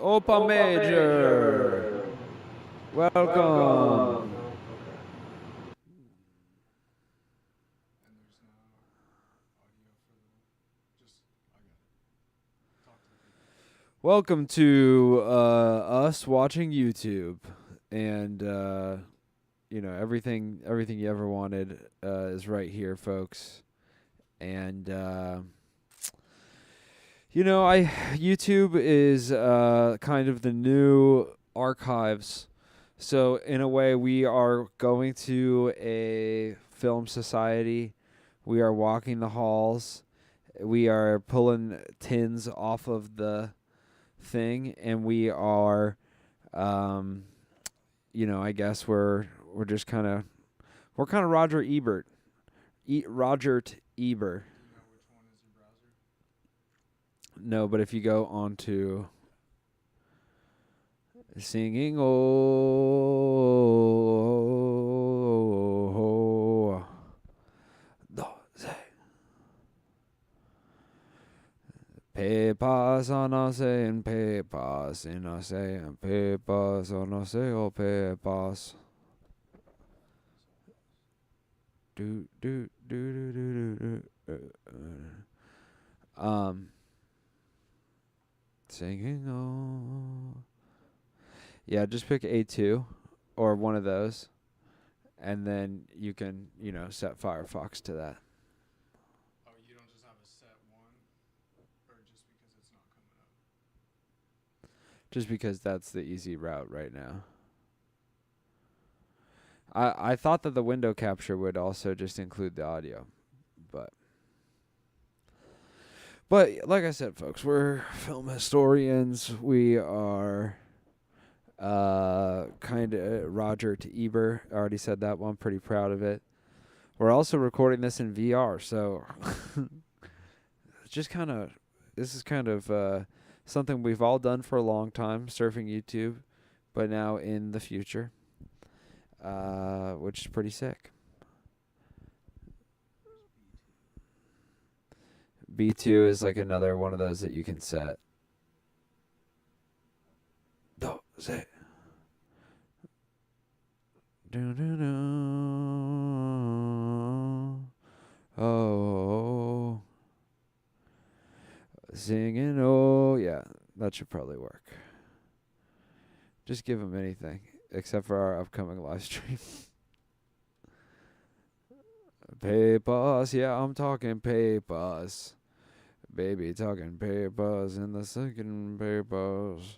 Opa Major. Welcome. Welcome to us watching YouTube, and you know everything you ever wanted is right here, folks. And you know, YouTube is kind of the new archives. So in a way, we are going to a film society. We are walking the halls. We are pulling tins off of the thing, and we are, you know, I guess we're just kind of Roger Ebert, Roger Ebert. No, but if you go on to singing, oh, pepas on us and pepas in us and pepas on us oh pepas. Do do do do do do. Singing oh. Yeah, just pick A2 or one of those, and then you can, you know, set Firefox to that. Oh, you don't just have a set one, or just because it's not coming up? Just because that's the easy route right now. I thought that the window capture would also just include the audio, but like I said, folks, we're film historians. We are kind of Roger to Ebert. I already said that one. Pretty proud of it. We're also recording this in VR, so just this is kind of something we've all done for a long time, surfing YouTube, but now in the future, which is pretty sick. B2 is like another one of those that you can set. Say. Oh, singing. Oh, yeah, that should probably work. Just give them anything except for our upcoming live stream. Papers, yeah, I'm talking papers. Baby talking papers in the second papers.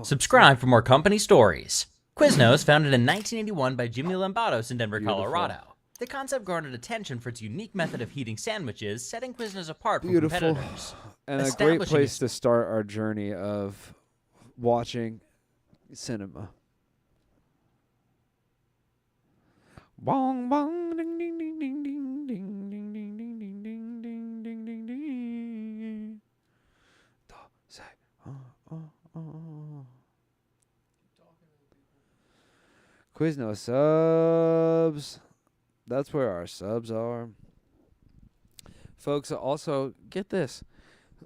Subscribe for more company stories. Quiznos, founded in 1981 by Jimmy Lombardos in Denver, Colorado. The concept garnered attention for its unique method of heating sandwiches, setting Quiznos apart from competitors. And a great place to start our journey of watching cinema. Bong bong ding ding ding ding ding ding ding ding ding ding ding ding ding ding ding. Say Quiznos subs. That's where our subs are. Folks, also get this.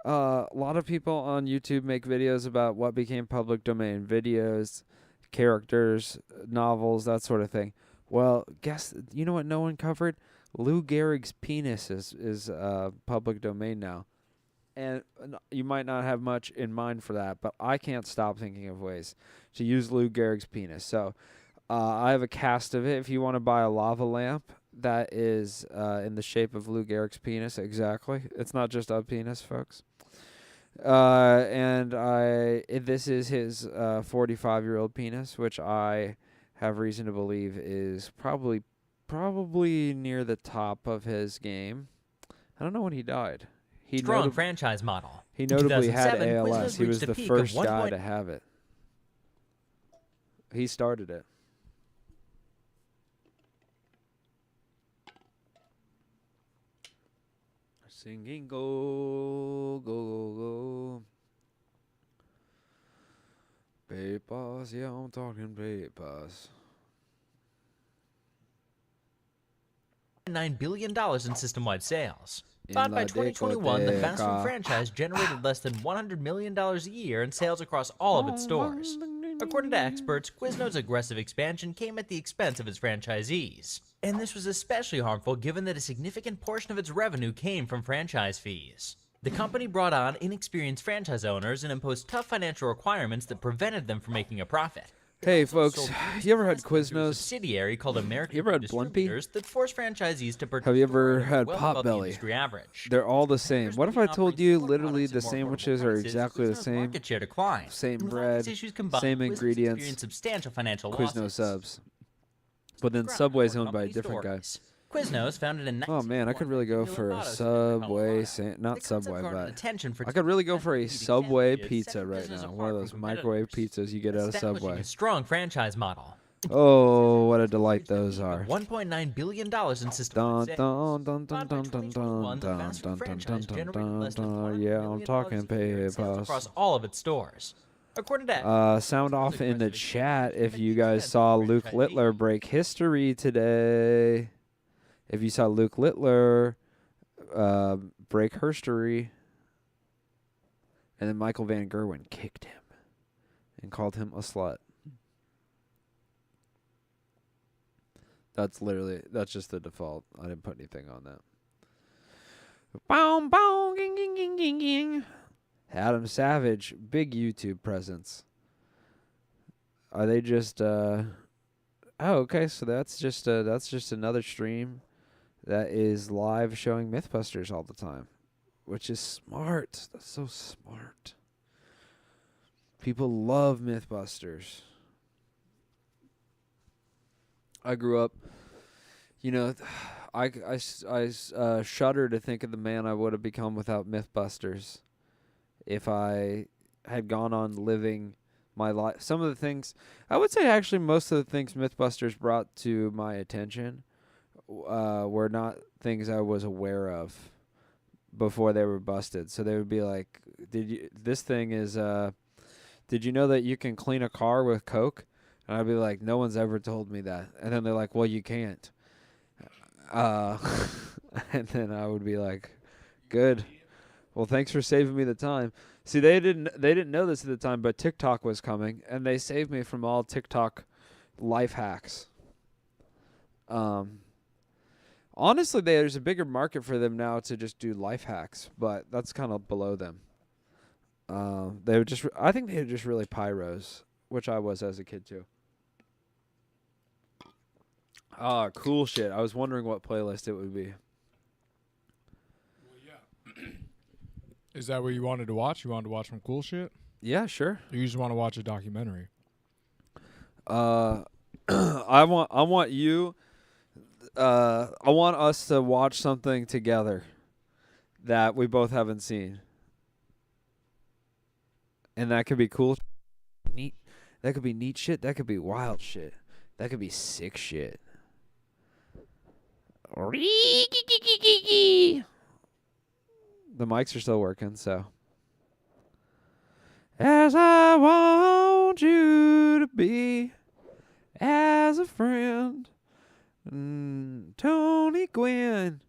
A lot of people on YouTube make videos about what became public domain videos, characters, novels, that sort of thing. Well, you know what no one covered? Lou Gehrig's penis is public domain now. And you might not have much in mind for that, but I can't stop thinking of ways to use Lou Gehrig's penis. So I have a cast of it. If you want to buy a lava lamp that is in the shape of Lou Gehrig's penis, exactly. It's not just a penis, folks. And this is his 45-year-old penis, which I have reason to believe is probably near the top of his game. I don't know when he died. Strong franchise model. He notably had ALS. Quiznos He was reached a the peak first of guy to have it. He started it. Singing go, go, go, go. Papers, yeah, I'm talking papers. $9 billion in system-wide sales. Founded by la 2021, the fast food discoteca. franchise generated less than $100 million a year in sales across all of its stores. According to experts, Quizno's aggressive expansion came at the expense of its franchisees. And this was especially harmful given that a significant portion of its revenue came from franchise fees. The company brought on inexperienced franchise owners and imposed tough financial requirements that prevented them from making a profit. Hey, folks, you ever had A Quiznos? subsidiary called American You ever had Food Blimpie? Distributors that forced franchisees to purchase Have you ever food items had well above the Potbelly? industry average. They're all the With same. competitors What if I looking to told operate you fewer literally products the at more affordable sandwiches are prices, exactly the Quiznos' same? market share declined. Same And with all bread, these issues combined, same Quiznos ingredients, experienced substantial financial Quiznos losses. subs. But then Subscribe for Subway's more owned by a company different guy. stories. Quiznos, founded in Oh man, I could really go 1981 for by a Jimmy Lombardo Subway, in Colorado. not The concept Subway, garnered but attention for I could really go its for a eating Subway sandwiches, pizza setting right business now. apart One of from those microwave competitors, pizzas you get at a establishing Subway. a strong franchise model. Oh, what a delight those are. $1.9 billion in Dun system-wide dun sales. dun dun Founded by dun dun 2021, the dun fast dun food dun dun franchise dun generated less than dun. $100 Yeah, I'm million talking a year in sales PayPal. across all of its stores. According to Sound off in the aggressive chat expansion if came at you the guys expense saw of Luke franchisees. Littler break history today. If you saw Luke Littler break history, and then Michael Van Gerwen kicked him and called him a slut. That's just the default. I didn't put anything on that. Boom, boom, ging, ging, ging, ging, ging. Adam Savage, big YouTube presence. Are they just oh, okay, so that's just another stream that is live showing Mythbusters all the time, which is smart. That's so smart. People love Mythbusters. I grew up, I shudder to think of the man I would have become without Mythbusters. If I had gone on living my life, some of the things, I would say actually most of the things Mythbusters brought to my attention were not things I was aware of before they were busted. So they would be like, did you know that you can clean a car with Coke? And I'd be like, no one's ever told me that. And then they're like, well, you can't. And then I would be like, good. Well, thanks for saving me the time. See, they didn't know this at the time, but TikTok was coming, and they saved me from all TikTok life hacks. Honestly, there's a bigger market for them now to just do life hacks, but that's kind of below them. I think they were just really pyros, which I was as a kid too. Ah, cool shit. I was wondering what playlist it would be. Well, yeah. Is that what you wanted to watch? You wanted to watch some cool shit? Yeah, sure. Or you just want to watch a documentary? I want you. I want us to watch something together that we both haven't seen, and that could be cool, neat. That could be neat shit. That could be wild shit. That could be sick shit. The mics are still working, so. As I want you to be, as a friend, Tony Gwynn,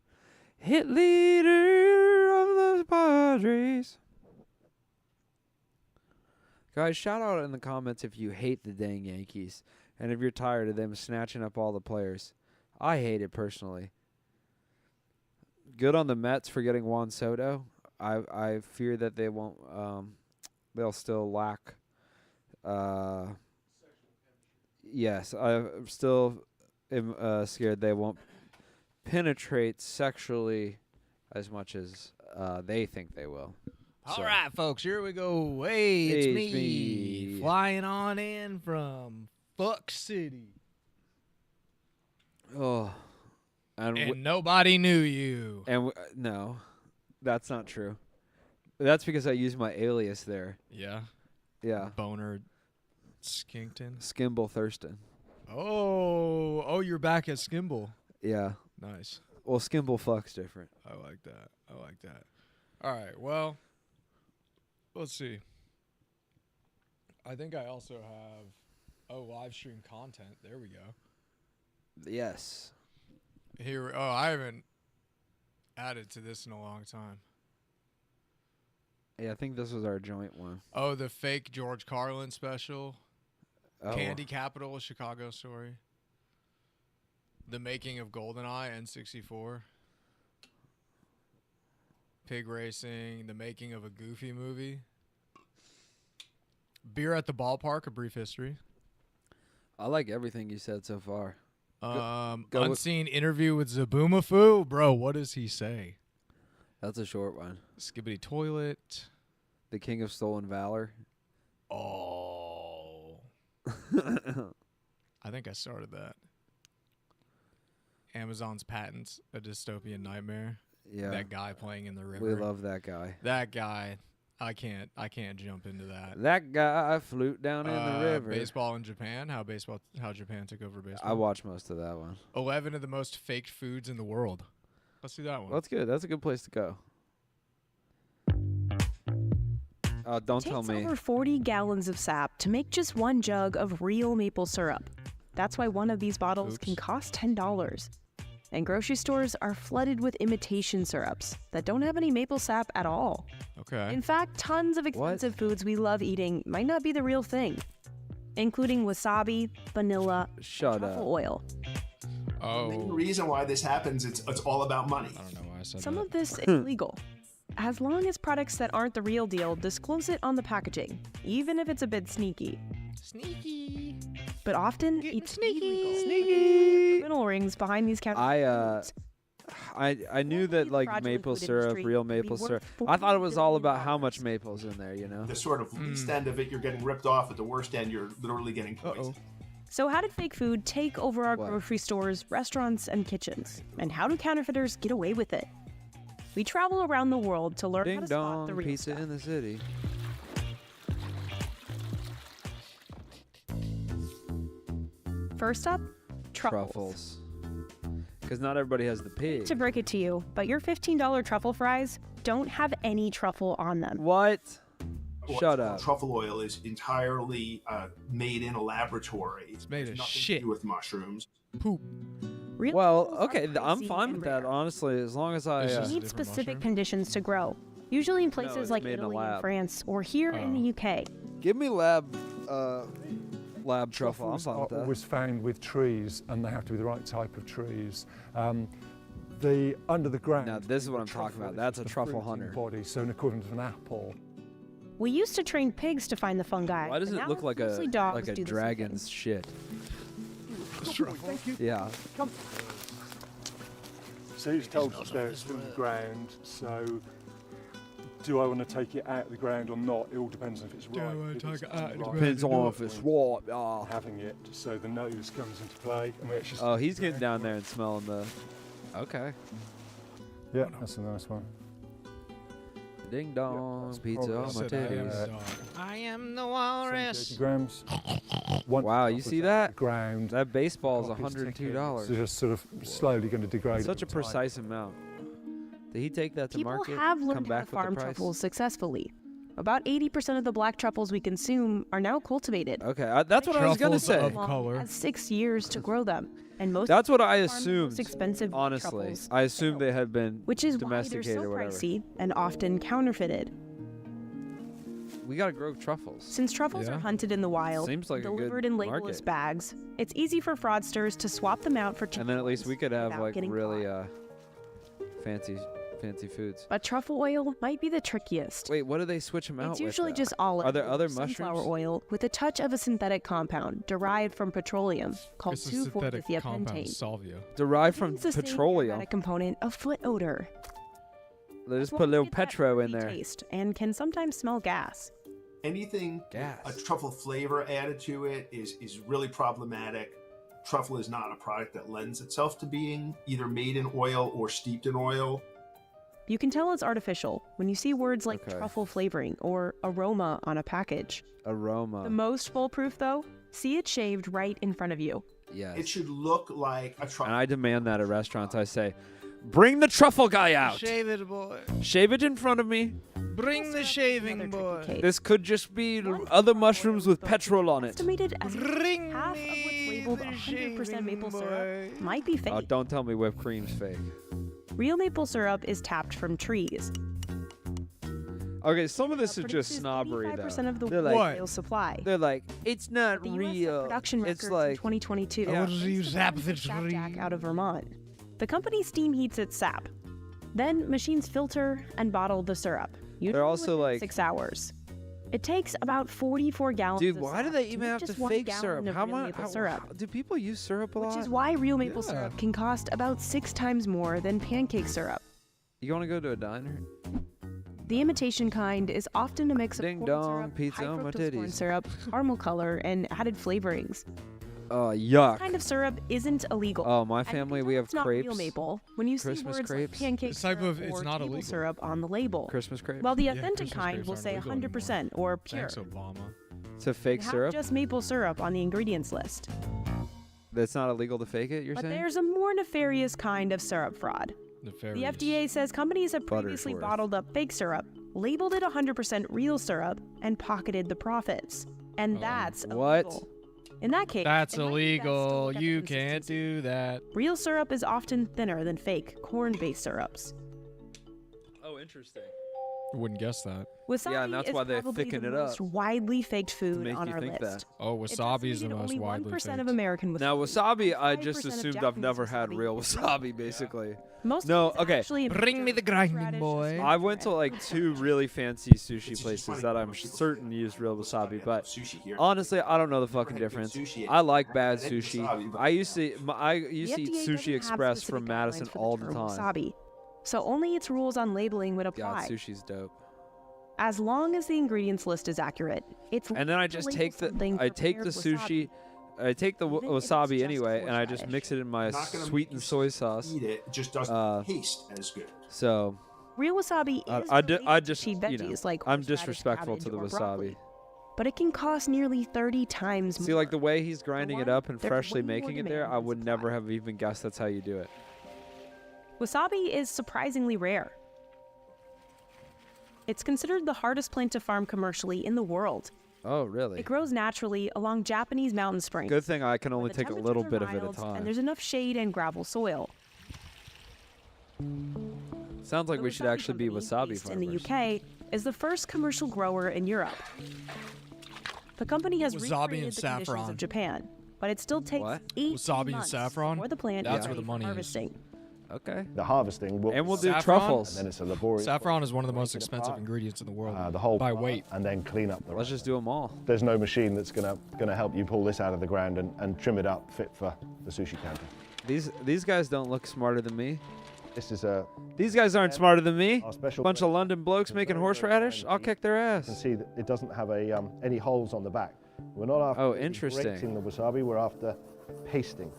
hit leader of the Padres. Guys, shout out in the comments if you hate the dang Yankees, and if you're tired of them snatching up all the players. I hate it personally. Good on the Mets for getting Juan Soto. I fear that they won't. They'll still lack. Yes, I'm still scared they won't penetrate sexually as much as they think they will. All right, folks, here we go. Hey, it's Hey, me, it's me. flying on in from Fuck City. Oh, And nobody knew you. No, that's not true. That's because I used my alias there. Yeah? Yeah, Boner Skinkton. Skimble Thurston. Oh, you're back at Skimble. Yeah. Nice. Well, Skimble fucks different. I like that. All right, well, let's see. I think I also have, live stream content. There we go. Yes. Here, I added to this in a long time. Yeah, I think this was our joint one. Oh, the fake George Carlin special. Oh. Candy Capital, a Chicago story. The making of GoldenEye N64. Pig racing. The making of a Goofy movie. Beer at the Ballpark, a brief history. I like everything you said so far. go Unseen interview with Zaboomafoo. Bro, what does he say? That's a short one. Skibbity toilet. The King of Stolen Valor. Oh. I think I started that. Amazon's Patents, a dystopian nightmare. Yeah. That guy playing in the river. We love that guy. That guy. I can't jump into that. That guy flute down in the river. Baseball in Japan. How Japan took over baseball. I watched most of that one. 11 of the most faked foods in the world. Let's do that one. That's good. That's a good place to go. Don't tell me. It takes over 40 gallons of sap to make just one jug of real maple syrup. That's why one of these bottles can cost $10. And grocery stores are flooded with imitation syrups that don't have any maple sap at all. Okay. In fact, tons of expensive foods we love eating might not be the real thing, including wasabi, vanilla, truffle oil. Oh. The main reason why this happens, it's all about money. I don't know why I said Some that. of this is legal, as long as products that aren't the real deal disclose it on the packaging, even if it's a bit sneaky. Sneaky. But often it's illegal. Sneaky. Criminal rings behind these counter. I knew that like maple syrup, real maple syrup. I thought it was all about how much maple's in there, you know. The sort of least end of it, you're getting ripped off. At the worst end, you're literally getting poisoned. So how did fake food take over our grocery stores, restaurants, and kitchens? And how do counterfeiters get away with it? We travel around the world to learn how Ding to spot the dong, real pizza stuff. in the city. First up, truffles. Because not everybody has the pig. To break it to you, but your $15 truffle fries don't have any truffle on them. What? What's Shut called up. Truffle oil is entirely made in a laboratory. It's made of nothing shit. to do with mushrooms. Poop. Real Well, truffles are okay, I'm pricey fine and with that, rare. honestly, as long as I. It's They just- need different specific mushroom? conditions to grow, usually in places it's like made in a Italy lab. and France, or here in the UK. Give me lab truffle. I'm Truffles fine are with that. always found with trees, and they have to be the right type of trees. The under the ground. Now, this is what the I'm talking truffle about. is That's just a truffle fruiting hunter. body, so an equivalent of an apple. We used to train pigs to find the fungi. Why does but it now look like mostly a dogs do the same dragon's shit? Thank you. Yeah. Come. So it's told us there it's from the ground. So, do I want to take it out of the ground or not? It all depends on if it's Do I right. wanna If take it's it out of the right, ground Depends there's on no if it's point raw. having it. So the nose comes into play, and we actually. Oh, he's getting down there and smelling the. Okay. Yeah, that's a nice one. Ding dong, that's pizza probably- on my Said I am titties. the dog. I am the walrus. 30 grams. Once Wow, the you stuff see is out that? of the ground. That baseball's Copies $102. So just sort of slowly going to degrade. Such a over time. precise amount. Did he take that to People market? have Come learned how back to with farm the price? truffles successfully. About 80% of the black truffles we consume are now cultivated. Okay, that's what I was gonna Truffles say. of color. It has 6 years to grow them, and most That's what I farm the most assumed. expensive Honestly, truffles, I assumed they had been which is why they're domesticated so or whatever. pricey and often counterfeited. We gotta grow truffles. Since truffles Yeah. are hunted in the wild, Seems like a good delivered in labelless market. bags, it's easy for fraudsters to swap them out for cheap And then at least ones we could have without like getting really caught. fancy foods. But truffle oil might be the trickiest. Wait, what do they switch them out It's with? usually though? just olive Are there oil, other sunflower mushrooms? oil with a touch of a synthetic compound derived from petroleum called It's a synthetic 2,4-dithia compound, pentane. salvia. derived from It's the same petroleum. aromatic component of foot odor. They just That's put a why little it gets that petro in earthy there. Taste and can sometimes smell gas. Anything Gas. a truffle flavor added to it is really problematic. Truffle is not a product that lends itself to being either made in oil or steeped in oil. You can tell it's artificial when you see words like Okay. truffle flavoring or aroma on a package. Aroma. The most foolproof, though, see it shaved right in front of you. Yes. It should look like a And truffle. I demand that at restaurants. I say, bring the truffle guy out. it, boy. Shave it in front of me. Bring the Another shaving, boy. tricky case. This could just be other mushrooms with petrol on it. Estimated as Bring half of me what's labeled 100% maple syrup might be fake. Oh, don't tell me whipped cream's fake. Real maple syrup is tapped from trees. Okay, some of this is just Produces snobbery, 85% though. of the They're wood like, oil supply. they're like, it's not The US set real. production It's records in like, 2022. Yeah. What does he use sap It's for Sapjack tree? out of Vermont. The company steam heats its sap. Then machines filter and bottle the syrup. Usually also within like- 6 hours. It takes about 44 gallons. dude, of why do sap they to even make have just to 1 fake gallon syrup? of How real much? maple syrup? Do people use syrup a lot? Which is why real maple Yeah. syrup can cost about 6 times more than pancake syrup. You want to go to a diner? The imitation kind is often a mix of Ding corn dong, syrup, pizza high on my fructose corn titties. syrup, caramel color, and added flavorings. Oh, yuck. This kind of syrup isn't illegal. Oh, my And family, because we have it's not real crepes. maple, when you Christmas see words crepes. like pancake This type syrup of- it's or not table illegal. syrup on the label, Christmas crepes. while the Yeah, authentic Christmas kind crepes will aren't say legal 100% or pure. Thanks, Obama. It's a fake and have syrup? just maple syrup on the ingredients list. That's not illegal to fake it, you're But saying? there's a more nefarious kind of syrup fraud. The Nefarious. FDA says companies have previously Buttersworth. bottled up fake syrup, labeled it 100% real syrup, and pocketed the profits. And that's What? illegal. In that case, That's it might be best to illegal. look at the You can't consistency. do that. Real syrup is often thinner than fake corn-based syrups. Oh, interesting. Wouldn't guess that. Wasabi Yeah, and that's is why they probably thicken the it most up widely faked food make on you our think list. that. Oh, It's wasabi is the estimated most only widely 1% faked. of American wasabi. Now, wasabi, I just 5% of assumed I've Japanese never had wasabi real is wasabi, basically. Most No, of it's okay. actually a Bring me mixture the of grinding horseradish, boy. smoked I went to and like fruit 2 salad. really fancy sushi It's just places funny that when I'm commercials certain say use real wasabi, have but sushi here. honestly, I don't know the fucking Right, good difference. sushi. I like bad I like sushi. wasabi, but I used to The eat FDA Sushi doesn't have Express specific from Madison guidelines for the all the term time. Wasabi, so only its rules on labeling would God, apply. sushi's dope. As long as the ingredients list is accurate, it's And then I legal to just label take the something I take the prepared sushi, wasabi. I take the Even if it's wasabi just anyway, and I just horseradish. mix it in my Not gonna sweet make and you soy sauce. Eat it, it just doesn't Uh, taste as good. So Real wasabi I- is I ju- related I to just, cheap you know, veggies like I'm horseradish, disrespectful to cabbage, the or broccoli, wasabi. but it can cost nearly 30 times more. See, like the way he's grinding it one, up and there's freshly way more making it there, demand I than would supply. never have even guessed that's how you do it. Wasabi is surprisingly rare. It's considered the hardest plant to farm commercially in the world. Oh, really? It grows naturally along Japanese mountain springs. Good thing I can where only the take a temperatures little are bit of it at a mild time. And there's enough shade and gravel soil. Sounds like The we should wasabi actually be company, wasabi based farmers. in the UK, is the first commercial grower in Europe. The company has Wasabi recreated and the conditions saffron. of Japan, but it still takes What? 18 Wasabi and months saffron? before the plant That's is where the ready for money is. harvesting. Okay. The harvesting will And we'll do Saffron? truffles. and then it's a laborious Saffron is one of the most break it expensive apart, ingredients in the world. the whole by part, weight. and then clean up the Let's rest. just do them all. There's no machine that's gonna help you pull this out of the ground and trim it up fit for the sushi counter. These guys don't look smarter than me. This is a These guys aren't smarter than me. our special Bunch of blend. London blokes It's making very, very horseradish. fine I'll to kick their You can ass. see that it doesn't have any holes on the back. We're not after Oh, really interesting. grating the wasabi. We're after pasting.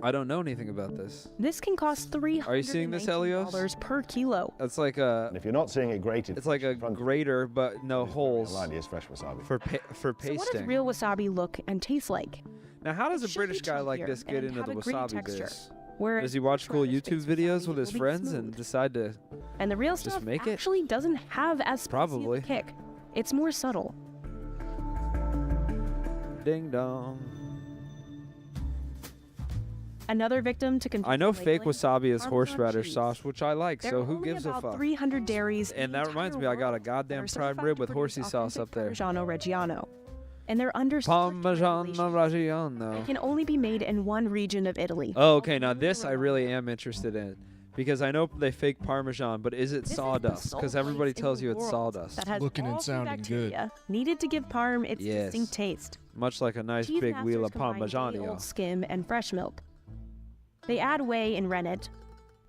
I don't know anything about this. This can cost $319 Are you seeing this, Helios? per kilo. It's like And a if you're not seeing it grated, it's like a in front of you, grater, but no it's very holes unlikely it's fresh wasabi. for So what does pasting. real wasabi look and taste like? Now, how does It a should British be guy like chunkier this get and into have the a green wasabi texture, biz? whereas Does he watch cool fresh YouTube baked videos wasabi with his will be friends and smooth. decide to? And the real just stuff make it? actually doesn't have as spicy of a Probably. kick. It's more subtle. Ding dong. Another victim to I know confusing fake labeling, wasabi is Parmesan horseradish cheese. sauce, which I like. There So are who only gives a about fuck? 300 dairies in And the that reminds me, entire I got a world that goddamn are prime certified rib to with produce horsey sauce authentic up there. Parmigiano Reggiano. And they're under strict Parmesan regulations. They Reggiano. can only be made in one region of Italy. Oh, okay. Now Although this I they're really am interested in, because I know they fake Parmesan, but is it This is the sawdust? sole Because place everybody in tells the you it's world sawdust. that has Looking and all three sounding good. bacteria needed to give parm its Yes. distinct taste. Much like a nice Cheese big wheel masters of combine day-old Parmigiano. skim and fresh milk. They add whey and rennet.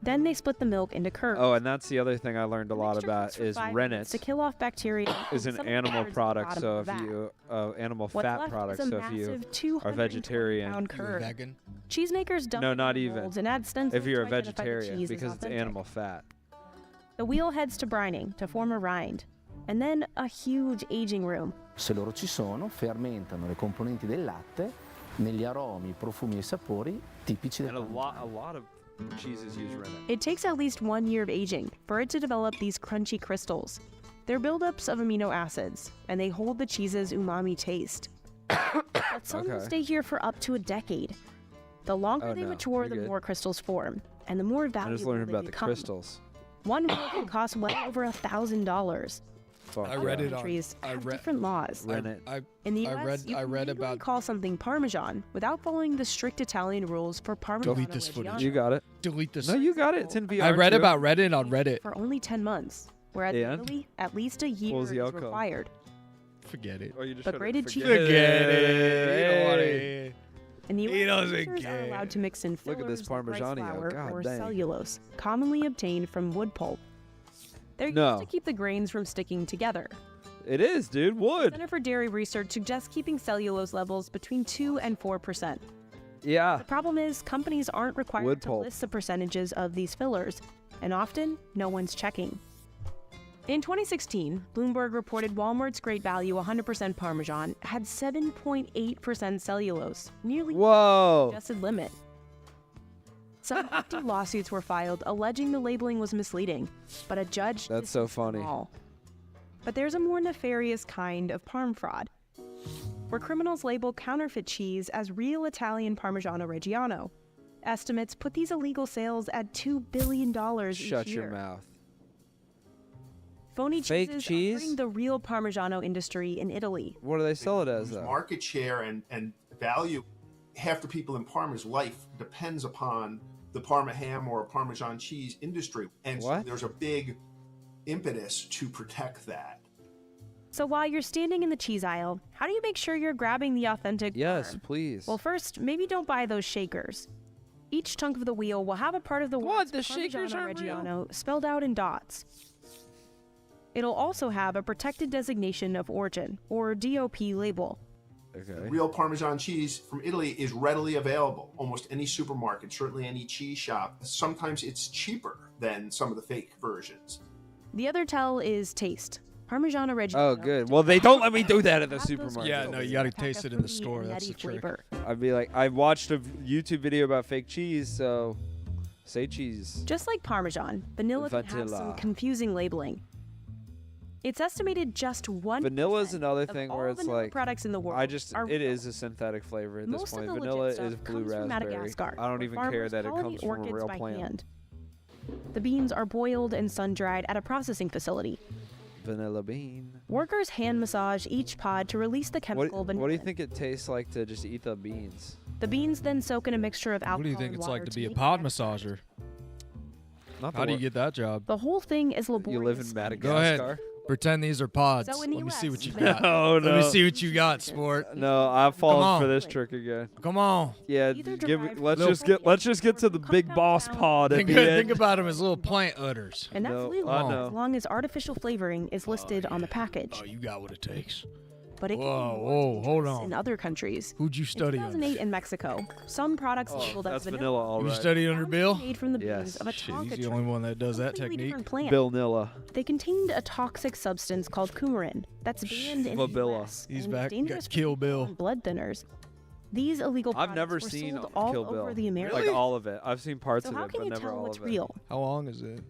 Then they split the milk into curds. Oh, and that's the other thing I learned a The lot mixture about cooks for is 5 rennet minutes to kill off bacteria. is and an some of the animal curds at the product. bottom So of if the you animal What's fat left product. is a So if you massive 220 vegetarian- pound You a curd. vegan? Cheesemakers dump No, it not in even. molds and add stencils if you're a to identify the vegetarian, cheese as because it's authentic. animal fat. The wheel heads to brining to form a rind, and then a huge aging room. Se loro ci sono, fermentano le componenti del latte negli aromi, profumi e sapori tipici del And a Parmigiano. lot of cheeses use rennet. It takes at least 1 year of aging for it to develop these crunchy crystals. They're buildups of amino acids, and they hold the cheese's umami taste. But some will Okay. stay here for up to a decade. The longer Oh, they no. mature, You're the good. more crystals form, and the more I valuable just learned they about the become. crystals. One wheel can cost well over $1,000. Fuck I yeah. read Other it on- countries I have read- different laws. Rennet. In the I US, read- you I can read legally about- call something Parmesan without following the strict Italian rules for Parmigiano Delete this footage. Reggiano. You got it. Delete this. No, you got it. It's in VR. I read too. about Reddit on Reddit. For only 10 months, whereas in And? Italy, at least a year was is the outcome? required. Forget it. Oh, you just But shut it. grated cheese- Forget Forget it. You don't want Hey. it. In the He US, doesn't users are care. allowed to mix in Look at this fillers like rice Parmigiano. flour God or dang. cellulose, commonly obtained from wood pulp. They're No. used to keep the grains from sticking together. It is, dude. The Wood. Center for Dairy Research suggests keeping cellulose levels between 2 and 4%. Yeah. The problem is companies aren't required Wood to pulp. list the percentages of these fillers, and often no one's checking. In 2016, Bloomberg reported Walmart's Great Value 100% Parmesan had 7.8% cellulose, nearly Whoa. the suggested limit. Some 50 lawsuits were filed alleging the labeling was misleading, but a judge That's so dismissed them funny. all. But there's a more nefarious kind of parm fraud, where criminals label counterfeit cheese as real Italian Parmigiano Reggiano. Estimates put these illegal sales at $2 billion Shut each year. your mouth. Phony Fake cheeses cheese? are hurting the real Parmigiano industry in Italy. What do they sell it as, Whose though? market share and value. Half the people in Parma's life depends upon the Parma ham or Parmesan cheese industry. And so What? there's a big impetus to protect that. So while you're standing in the cheese aisle, how do you make sure you're grabbing the authentic Yes, parm? please. Well, first, maybe don't buy those shakers. Each chunk of the wheel will have a part of the What? words The shakers Parmigiano aren't real? Reggiano spelled out in dots. It'll also have a protected designation of origin, or DOP label. Okay. Real Parmesan cheese from Italy is readily available. Almost any supermarket, certainly any cheese shop. Sometimes it's cheaper than some of the fake versions. The other tell is taste. Parmigiano Reggiano. Oh, good. Well, they don't let me do that at the have those supermarket. Yeah, no, you gotta pack taste of it in the fruity store, and that's nutty the trick. flavor. I'd be like, I watched a YouTube video about fake cheese, so say cheese. Just like Parmesan, vanilla can have some Vanilla. confusing labeling. It's estimated just 1% Vanilla's another of thing all where it's vanilla like, products in the world I just, are it real. is a synthetic flavor at this Most point. of the Vanilla legit is stuff blue comes from raspberry. Madagascar, I don't where even care farmers that it pollinate comes from a orchids real by plant. hand. The beans are boiled and sun-dried at a processing facility. Vanilla bean. Workers hand massage each pod to release the chemical What do you vanillin. think it tastes like to just eat the beans? The beans then soak in a mixture of alcohol What do you think and it's water like to be a make pod the extract. massager? Not the How do you wor- get that job? The whole thing is laborious. You live in and Madagascar? Go ahead. Pretend these are pods. So in the Let me see US, what you they- got. No, Let me no. see what you got, sport. No, I've fallen on. for this trick again. Come on. Yeah, Either give me, derived let's from just get to the big compound boss found- pod at Think, the end. think about them as little plant udders. And that's No, legal I know. as long as artificial flavoring is listed on the package. Oh, you got what it takes. But it can be Whoa, more whoa, hold dangerous on. in other countries. Who'd you In study under? 2008 in Mexico, some products Oh, labeled as that's vanilla, vanilla, all You right. study under found Bill? made from the beans Yes. of a Shit, tonka he's the tree, only one that does that completely technique. different plant. Bill Nilla. They contained a toxic substance called coumarin that's banned in the Fabilla. US He's and back. dangerous Got for Kill people Bill. on blood thinners. These illegal I've products never were seen sold all Kill Bill. over the Americas. Like all of it. I've seen parts So of how it, can but you never tell all what's of it. real? How long is it?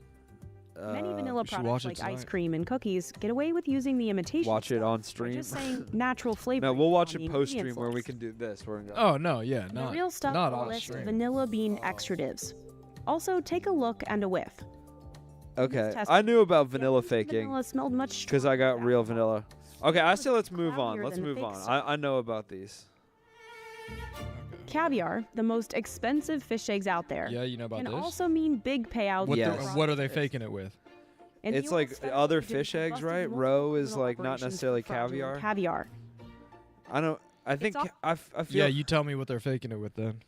Many vanilla you should watch products it like ice tonight. cream and cookies get away with using the imitation Watch it stuff on by stream. just saying natural flavor. No, we'll watch it post stream where we can do this. We're gonna Oh no, yeah, The not real stuff not will on list stream. vanilla bean extratives. Also, take a look and a whiff. Okay, test- I knew about The vanilla evidence faking Vanilla smelled much because I got stronger real than alcohol. vanilla. Okay, I say let's was move on. cloudier Let's than the move fake on. stuff. I know about these. Caviar, the most expensive fish eggs out there, Yeah, you know about can this. also mean big payouts. What, for Yes. fraud what are they charges. faking it with? In the It's US, like federal other agents fish eggs, busted right? multiple Roe is criminal like not operations for necessarily fraudulent caviar. Caviar. I don't. I think all- I feel. Yeah, you tell me what they're faking it with then.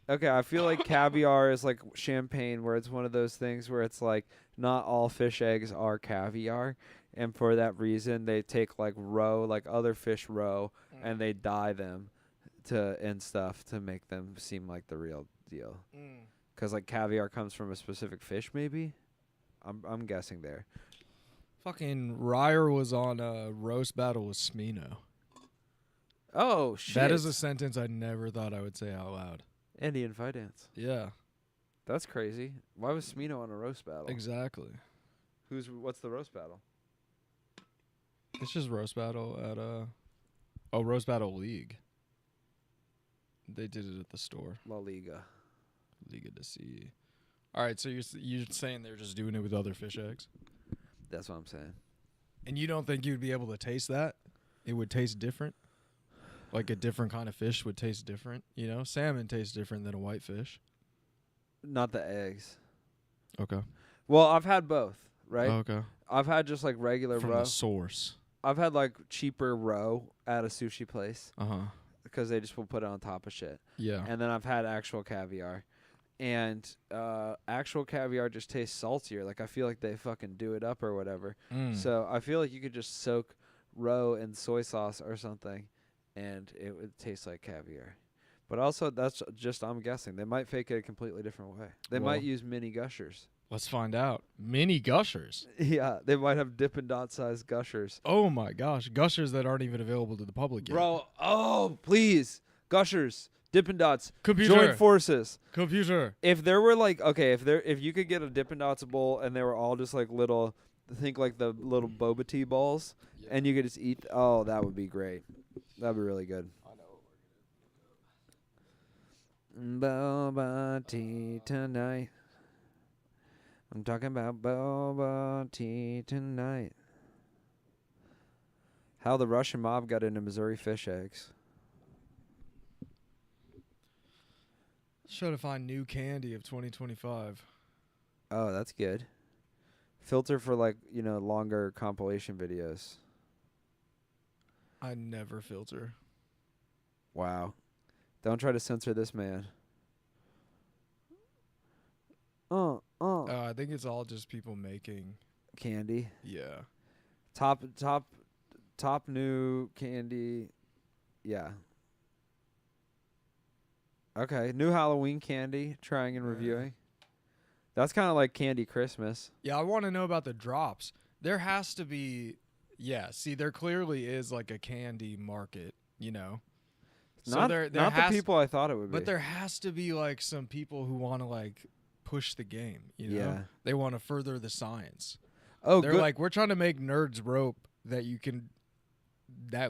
Okay, I feel like caviar is like champagne, where it's one of those things where it's like not all fish eggs are caviar, and for that reason they take like roe, like other fish roe, and they dye them and stuff to make them seem like the real deal. Because like caviar comes from a specific fish, maybe. I'm guessing there. Fucking Ryer was on a roast battle with Smino. Oh shit! That is a sentence I never thought I would say out loud. Indian fight dance. Yeah, That's crazy. Why was Smino on a roast battle? exactly. What's the roast battle? It's just roast battle at Oh, Rose Battle League. They did it at the store. La Liga. Liga de C. All right, so you're saying they're just doing it with other fish eggs? That's what I'm saying. And you don't think you'd be able to taste that? It would taste different? Like a different kind of fish would taste different? You know, salmon tastes different than a whitefish. Not the eggs. Okay. Well, I've had both, right? Okay. I've had just like regular From roe. the source. I've had like cheaper roe at a sushi place Uh-huh. because they just will put it on top of shit. Yeah. And then I've had actual caviar. And actual caviar just tastes saltier. Like, I feel like they fucking do it up or whatever. So I feel like you could just soak roe in soy sauce or something, and it would taste like caviar. But also, that's just, I'm guessing. They might fake it a completely different way. They might use mini gushers. Let's find out. Mini gushers. Yeah, they might have Dippin' Dot sized gushers. Oh, my gosh. Gushers that aren't even available to the public yet. Bro, oh, please. Gushers. Dippin' Dots. Computer. Join forces. Computer. If there were like, okay, if you could get a Dippin' Dots bowl and they were all just like little, think like the little boba tea balls, and you could just eat, oh, that would be great. That'd be really good. Boba tea tonight. I'm talking about boba tea tonight. How the Russian mob got into Missouri fish eggs. Try to find new candy of 2025. Oh, that's good. Filter for like, longer compilation videos. I never filter. Wow. Don't try to censor this man. I think it's all just people making Candy. Yeah. Top new candy. Yeah. Okay, new Halloween candy, trying and reviewing. That's kind of like Candy Christmas. Yeah, I want to know about the drops. There has to be, see, there clearly is like a candy market, So Not there the people I thought it would be. But there has to be like some people who want to like push the game, Yeah. They want to further the science. Oh, They're good. like, we're trying to make nerds rope that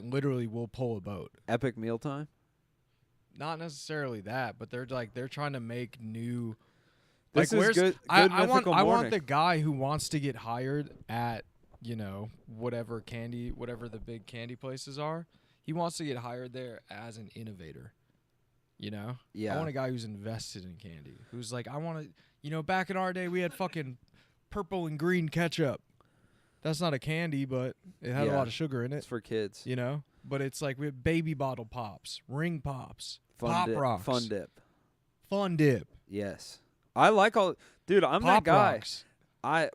literally will pull a boat. Epic mealtime? Not necessarily that, but they're trying to make new. This like, is good. I mythical want morning. the guy who wants to get hired at whatever the big candy places are. He wants to get hired there as an innovator. Yeah. I want a guy who's invested in candy. Who's like, I want to. Back in our day, we had fucking purple and green ketchup. That's not a candy, but it had a lot of sugar in it. It's for kids. But it's like we have baby bottle pops, ring pops, Fun pop dip, rocks, Fun dip. Fun dip. Yes. I like all. Dude, I'm Pop that guy. Rocks.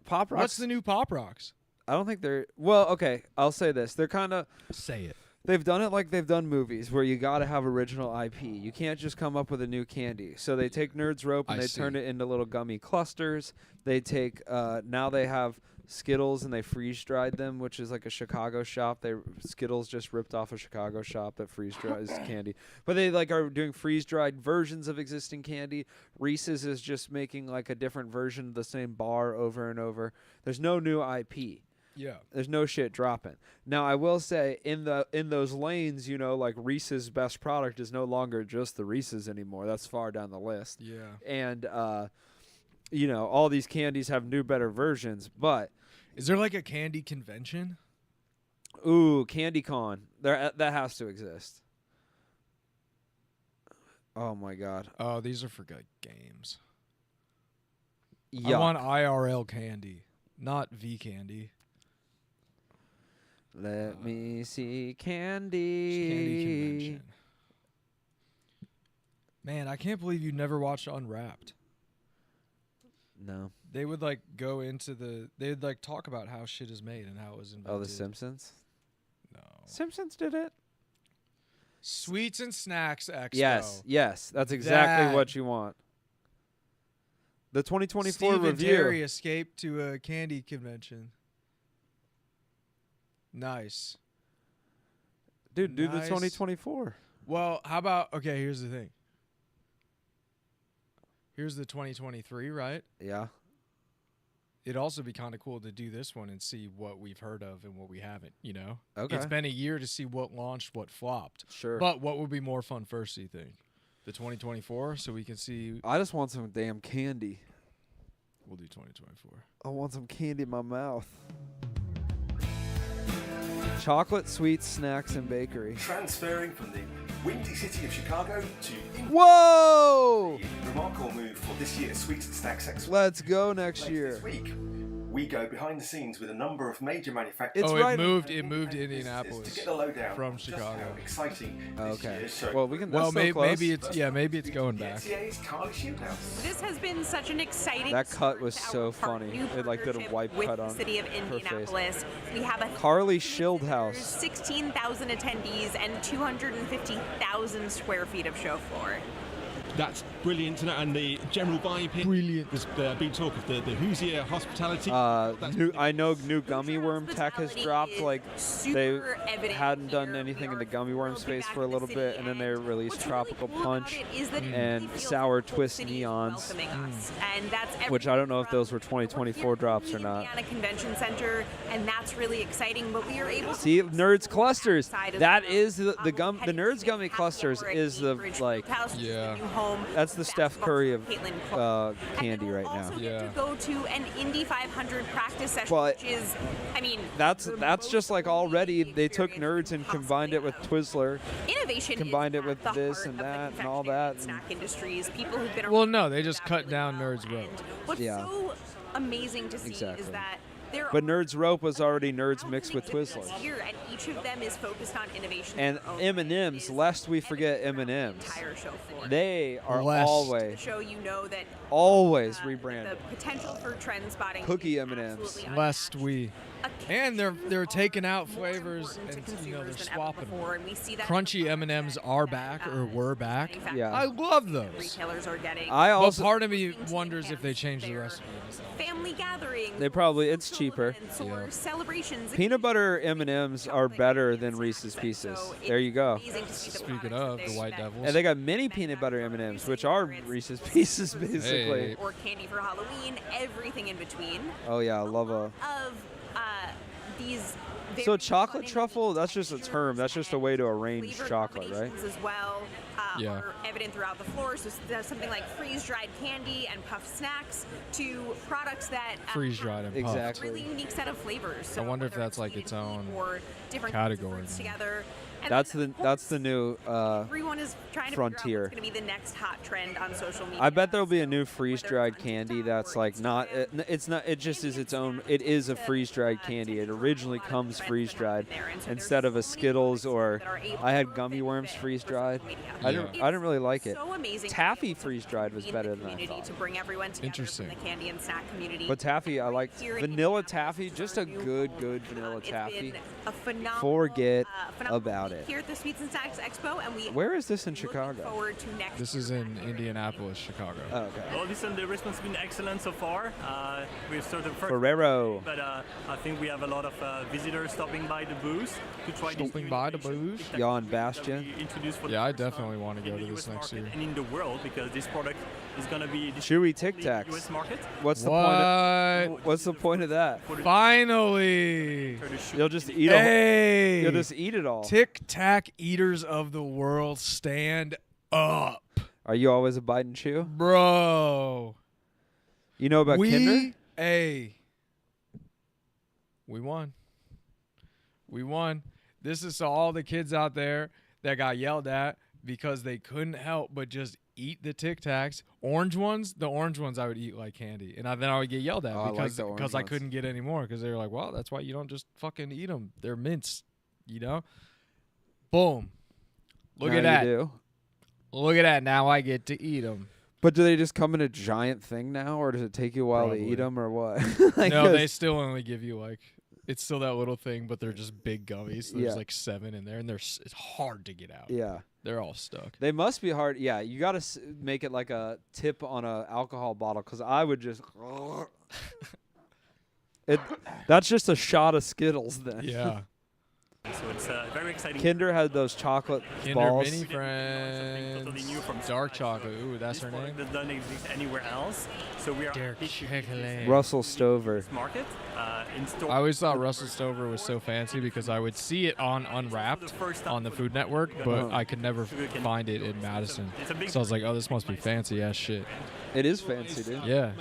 Pop rocks. What's the new Pop Rocks? I don't think they're. Well, okay. I'll say this. They're kind of. Say it. They've done it like they've done movies where you got to have original IP. You can't just come up with a new candy. So they take Nerds Rope and they turn it into little gummy clusters. They take now they have Skittles and they freeze dried them, which is like a Chicago shop. Skittles just ripped off a Chicago shop that freeze dries candy. But they like are doing freeze dried versions of existing candy. Reese's is just making like a different version of the same bar over and over. There's no new IP. Yeah. There's no shit dropping. Now I will say in those lanes, like Reese's best product is no longer just the Reese's anymore. That's far down the list. Yeah. And all these candies have new better versions, but is there like a candy convention? Ooh, Candy Con. That has to exist. Oh my god. Oh, these are for like games. Yuck. I want IRL candy, not V candy. Let me see candy. Candy convention. Man, I can't believe you never watched Unwrapped. No. They would like go into they'd like talk about how shit is made and how it was invented. Oh, The Simpsons? No. Simpsons did it? Sweets and Snacks Expo. Yes. That's exactly what you want. The 2024 Steve and review. Terry escaped to a candy convention. Nice. Dude, do the Nice. 2024. Well, how about, okay, here's the thing. Here's the 2023, right? Yeah. it'd also be kind of cool to do this one and see what we've heard of and what we haven't, you know? Okay. It's been a year to see what launched, what flopped. Sure. But what would be more fun first, do you think? The 2024, so we can see. I just want some damn candy. We'll do 2024. I want some candy in my mouth. Chocolate, sweets, snacks, and bakery. Transferring from the windy city of Chicago to Whoa! remarkable move for this year's Sweets and Snacks Expo. Let's go next Later year. This week, we go behind the scenes with a number of major manufacturers. It's Oh, right- it moved to to Indianapolis get the lowdown from on just Chicago. how exciting this Okay. year's show. Well, we can. Well, That's so close. maybe it's going the back. NCAA's Carly Shieldhouse. This has been such an exciting That cut start was to so our funny. new It, like, did a partnership wipe with cut the on city of her face. Indianapolis. We have a Carly Shieldhouse. 16,000 attendees and 250,000 square feet of show floor. That's brilliant, and the general vibe here. Brilliant. There's been talk of the Hoosier hospitality. I know new gummy worm tech has dropped. Like they Super evident hadn't done here. anything We in the are gummy worm thrilled to be space back for a in the little city, bit, and then they released what's Tropical really cool about Punch it is that it and really feels Sour like the whole Twist city is Neons, welcoming us. And that's which I don't know if everything those were from- 2024 we're drops here or in not. Indiana Convention Center, and that's really exciting. But we are able See, to Nerds Clusters. outside as That well. is the We're gum. The heading Nerds to Gummy happy Clusters hour at is the Cambridge like. House, which is the Yeah. new home That's the Steph basketball Curry for of Caitlin Clark. candy And right we'll now. also get Yeah. to go to an Indy 500 practice session, But which is, I mean, That's the just like most already elite they took experience Nerds and possibly combined it with have. Twizzler. Innovation combined is it with at the this heart and of the that and all confectionery that and snack industries. People who've been Well, around no, they it just cut really down well. Nerds Rope. And what's Yeah. so amazing to see Exactly. is that there But are Nerds Rope was already Nerds thousands mixed with of exhibits Twizzlers. here, and each of them is focused on innovation. And of their own. M&Ms, It is lest we forget evident throughout M&Ms. the entire show floor. They are Lest. always show you know that always the rebranded. potential for trend spotting Cookie is M&Ms. absolutely Lest unmatched. we. A And they're candy taking out more flavors important to and they're consumers than ever swapping before, them. and we see that in Crunchy the M&Ms products are that, back or were back. manufacturers Yeah. I love and those. retailers are getting. I But also part of me Something to wonders if they enhance change the their recipe. family gatherings. They or probably- it's social cheaper. events or Yeah. celebrations. peanut butter M&Ms are Chocolate better and than snacks, Reese's and Pieces. so There you go. it's amazing to see the Speaking products of that the they- White that Devils. And they got mini peanut butter M&Ms, which are Reese's Pieces basically. Hey. or candy for Halloween, everything in between. Oh yeah, I love a. Of these. So very chocolate fun and truffle, unique that's just a term. That's just a way to arrange flavor chocolate, right? combinations as well Yeah. are evident throughout the floor. So there's something like freeze-dried candy and puffed snacks to products that Freeze-dried and puffed. Exactly. really unique set of flavors. So I wonder if whether that's like sweet its and heat own or different category fruits now. together. And That's then, the of new everyone is trying to frontier. figure out what's going to be the next hot trend on social media. I bet there'll be a new So freeze-dried whether it's on candy TikTok that's or like not. Instagram, It's not. It just is its own. It is a freeze-dried candy. It originally comes freeze-dried instead of a Skittles or. I had gummy worms freeze-dried. I didn't really like it. So amazing to be Taffy able to freeze-dried was convene the better than I community thought. To bring everyone together Interesting. from the candy and snack community. But taffy, I like Here in vanilla Indianapolis taffy. is Just our a new good home. vanilla It's taffy. been a phenomenal, Forget phenomenal about week it. Here at the Sweets and Snacks Expo, and we Where is this in looking Chicago? forward to next This year is in back here. Indianapolis, Chicago. Oh, okay. Well, listen, the response has been excellent so far. We've started first, Ferrero. but I think we have a lot of visitors stopping by the booth to try this Stopping new by the innovation, booth? TikTok Jan that Bastion. we introduced for the Yeah, I first time definitely want to go in to the this US next market year. and in the world, because this product is going to be Chewy Tic distributed in the Tacs. US market. What's the What? point? What's the point of that? Finally! You'll just eat it. Hey! You'll just eat it all. Tic Tac eaters of the world, stand up. Are you always a bite and chew? Bro. You know about Kinder? We won. We won. This is to all the kids out there that got yelled at because they couldn't help but just eat the Tic Tacs. Orange ones, the orange ones I would eat like candy. And then I would get yelled at Oh, I like because the orange I ones. couldn't get any more because they were like, well, that's why you don't just fucking eat them. They're mints, you know? Boom. Look Now at that. You do. Look at that. Now I get to eat them. But do they just come in a giant thing now, or does it take you a while to Probably. eat them, or what? Like, No, 'cause- they still only give you like, it's still that little thing, but they're just big gummies. There's Yeah. like 7 in there, and it's hard to get out. Yeah. They're all stuck. They must be hard. Yeah, you got to make it like a tip on a alcohol bottle, because I would just. That's just a shot of Skittles then. Yeah. So it's very exciting. Kinder had those chocolate Kinder balls. Mini Friends. Totally new from Dark scratch. chocolate. Ooh, that's This her name. product doesn't exist anywhere else. So we are Dark chocolate. Russell Stover. market in store. I always thought Russell Stover was so fancy because I would see it on Unwrapped on the Food Network, but I could never find it in Madison. So I was like, oh, this must be fancy ass shit. It is fancy, dude. Yeah.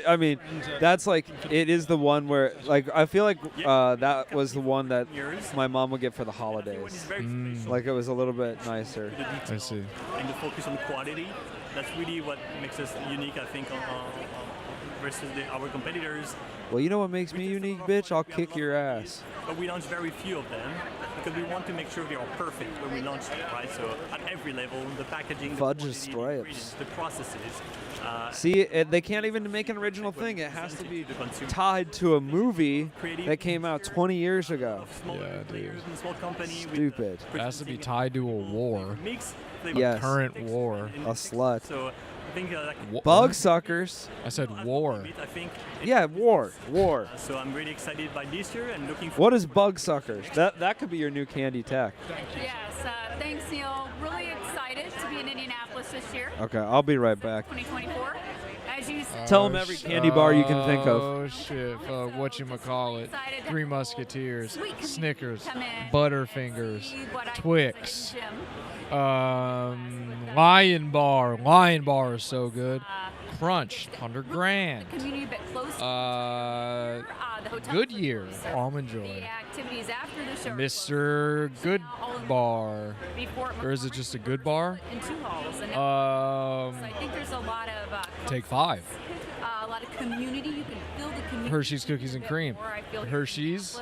I mean, that's like, it is the one where, like, I feel like that was the one that my mom would get for the holidays. Like, it was a little bit nicer. I see. And the focus on quality. That's really what makes us unique, I think, versus our competitors. Well, you know what makes me unique, bitch? I'll kick your ass. But we launched very few of them because we want to make sure they are perfect when we launch them, right? So at every level, the packaging, Fudge the is quality, the stripes. ingredients, the processes. See, they can't even make an original thing. It has to be tied to a movie that came out 20 years ago. Yeah, dude. Stupid. It has to be tied to a war. Yes. A current war. A slut. So I think Bug suckers. I said war. I think. Yeah, war. So I'm really excited by this year and looking. What is bug suckers? That could be your new candy tech. Yes, thanks, Neil. Really excited to be in Indianapolis this year. Okay, I'll be right back. 2024. As you Tell them every candy bar you can think of. Oh shit! Whatchamacallit? Three Musketeers, Snickers, come in, Butterfingers, see what I Twix, Jim. Lion Bar. Lion Bar is so good. Crunch, 100 grand. Community a bit closer. The hotel Goodyear, closer. Almond Joy. The activities after the show. Mr. Good Bar. Before Or is it just a good bar? in two halls. And so I think there's a lot of Take 5. a lot of community. You can feel the community. Hershey's Cookies and Cream. More, I feel, Hershey's.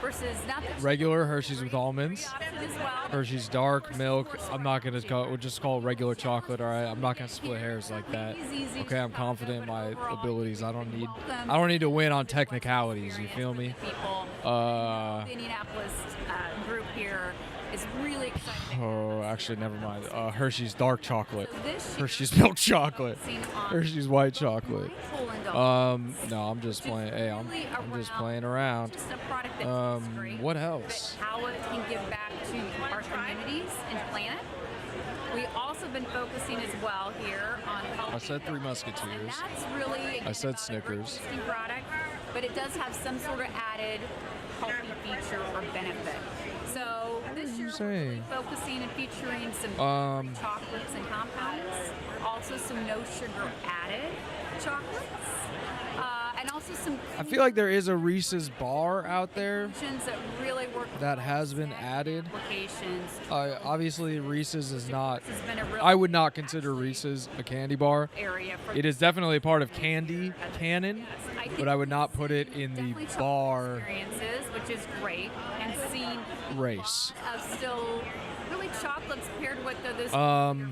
versus not that Regular Hershey's with almonds. as well. Hershey's dark milk. I'm not gonna call it. We'll just call it regular chocolate. All right. I'm not gonna split hairs like that. Okay. I'm confident in my abilities. I don't need to win on technicalities. You feel me? The Indianapolis group here is really exciting. Oh, actually, never mind. Hershey's dark chocolate. This year, Hershey's milk chocolate. seen on Hershey's white chocolate. Poland No, I'm just playing. Hey, I'm just playing around. just a product that's great, What else? but how it can give back to our communities and planet. We also been focusing as well here on healthy I said Three and Musketeers. that's really I said about a very Snickers. tasty product, but it does have some sort of added healthy feature or benefit. So this year we're really saying? focusing and featuring some chocolates and compounds, also some no sugar added chocolates, and also some I feel like there is a Reese's bar out there options that really work that has been added. applications. Obviously, Reese's is not. This has been a real I would not consider Reese's a candy bar. area for It is definitely a part of candy canon, I think but I would not put it in the definitely chocolate bar experiences, which is great, and seeing race. still really chocolates paired with those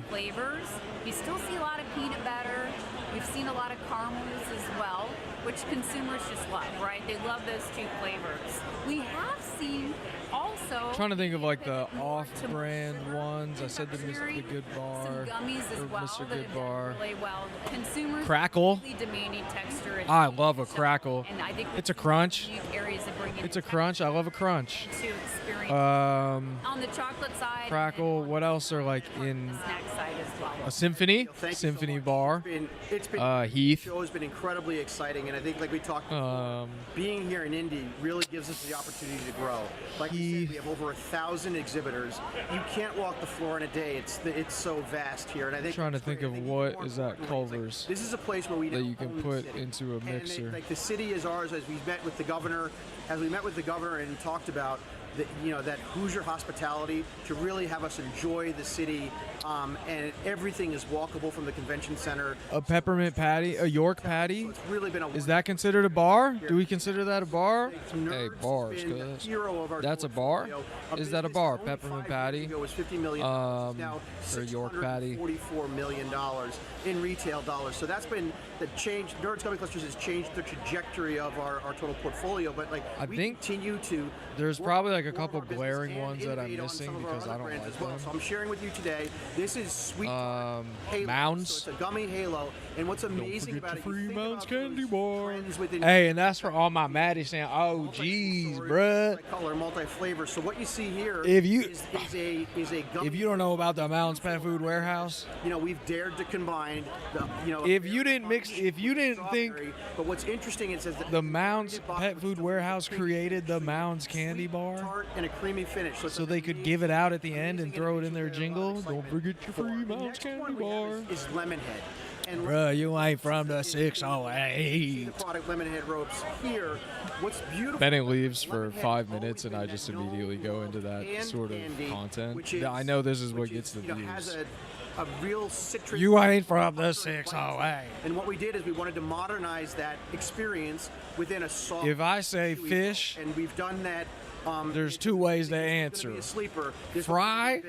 flavors. You still see a lot of peanut butter. We've seen a lot of caramels as well, which consumers just love, right? They love those two flavors. We have seen also I'm trying to think of like the off-brand ones. I said the Good Bar, some gummies as or well Mr. that Good have Bar. done really well. Consumers Crackle. really demanding texture. And I love a crackle. And I think It's a crunch. unique areas to bring in It's a crunch. I love a crunch. to experience. On the chocolate side, Crackle. What else are like in snack side as well. a Symphony? Thank you so Symphony much. Bar. It's been Heath. The show has been incredibly exciting, and I think, like we talked before, being here in Indy really gives us the opportunity to grow. Like we said, we have over 1,000 exhibitors. You can't walk the floor in a day. It's so vast here, and I think Trying to think of what is that Culver's this is a place where we that you can own the put city. into a And mixer. like the city is ours. As we met with the governor, and talked about that Hoosier hospitality to really have us enjoy the city, and everything is walkable from the convention center. A peppermint patty, a York patty. It's really been a Is that considered a bar? Do we consider that a bar? Some Hey, nerds bars, been a cuz. hero of our That's a bar? portfolio. Is that a business bar? only Peppermint 5 patty? years ago was $50 million. Now or York patty? $644 million in retail dollars. So that's been the change. Nerds Gummy Clusters has changed the trajectory of our total portfolio. But I we think continue to. There's work probably like a couple glaring ones that I'm missing because I don't like them. So I'm sharing with you today. This is Sweet Halo. Mounds. So it's a gummy Halo, and what's amazing about it, free you think Mounds about candy those bar. trends within Hey, and that's for all my Maddie saying, "Oh, geez, bruh." Multi-color, multi-flavor. So what you see here If you is a gummy. if you don't know about the Mounds Pet Food Warehouse, we've dared to combine the, if you didn't think, but what's interesting is that the Mounds Pet Food Warehouse created the Mounds candy bar tart and a creamy finish. so they could give it out at the end and throw it in their jingle. Don't forget your free Mounds candy bar. Is Lemonhead. And Bruh, you ain't from the 608. the product Lemonhead ropes here. What's beautiful? Bennett leaves for 5 minutes, and I just immediately go into that sort of content. I know this is what gets the has views. a real citrus. You ain't from the 608. And what we did is we wanted to modernize that experience within a soft. If I say chewy fish, and we've done that. There's two ways to answer: fry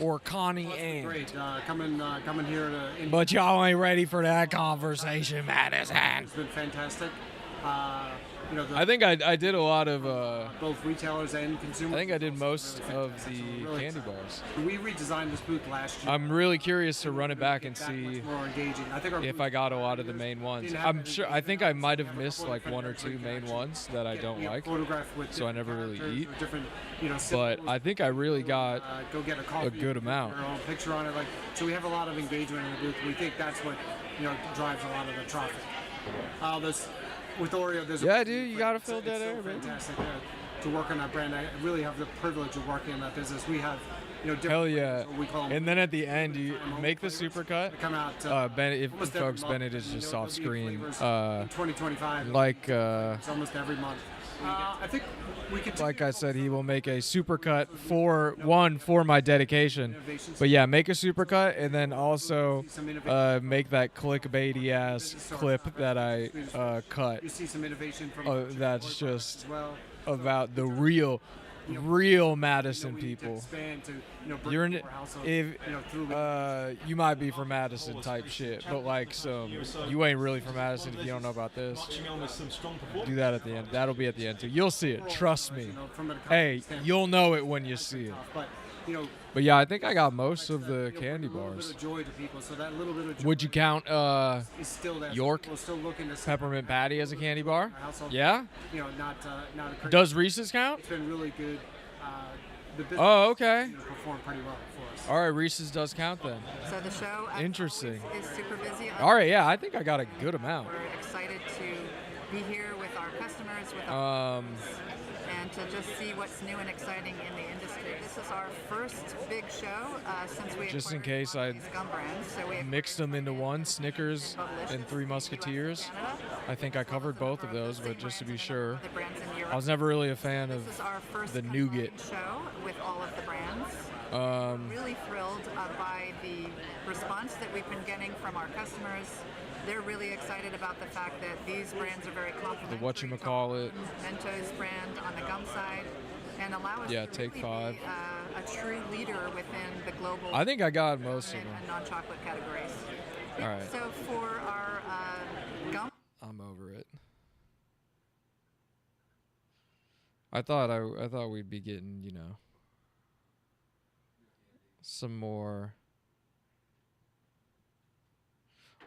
or Connie Ann. Great, coming here to. But y'all ain't ready for that conversation, Madison. It's been fantastic. I think I did a lot of. Both retailers and consumers. I think I did most of the candy bars. We redesigned this booth last year. I'm really curious to run it back and see more engaging. I think if I got a lot of the main ones. I'm sure. I think I might have missed like 1 or 2 main ones that I don't like, so I never really eat. But I think I really got go get a coffee, a good amount. Or a picture on it, so we have a lot of engagement in the booth. We think that's what drives a lot of the traffic. With Oreo, there's dude, you gotta fill that air, man. Fantastic to work on that brand. I really have the privilege of working in that business. We have, different Hell yeah! we call And then at the end, you make the supercut. Come out. Bennett, if almost folks, every month. Bennett is just off screen. In 2025. Like it's almost every month. I think we could. Like I said, he will make a supercut for my dedication. But yeah, make a supercut and then also make that clickbaity ass clip that I cut. You see some innovation from that's just about the real Madison people. You're in, if you might be from Madison type shit, but like you ain't really from Madison if you don't know about this. Do that at the end. That'll be at the end too. You'll see it. Trust me. Hey, you'll know it when you see it. But yeah, I think I got most of the candy bars. Would you count York Peppermint Patty as a candy bar? Yeah? Does Reese's count? It's been really good. Oh, okay. Performed pretty well for us. All right, Reese's does count then. So the show Interesting. is super busy. All right, yeah, I think I got a good amount. We're excited to be here with our customers, with our and to just see what's new and exciting in the industry. This is our first big show since we just in case I gum brands. So we mixed them into one, Snickers and Three Musketeers. I think I covered both of those, but just to be sure. I was never really a fan of the nougat. Show with all of the brands. Really thrilled by the response that we've been getting from our customers. They're really excited about the fact that these brands are very complementary. The whatchamacallit. Mentos brand on the gum side, and allow us to take really 5. be a true leader within the global. I think I got most of them. And non-chocolate categories. All right. So for our gum. I'm over it. I thought we'd be getting, some more.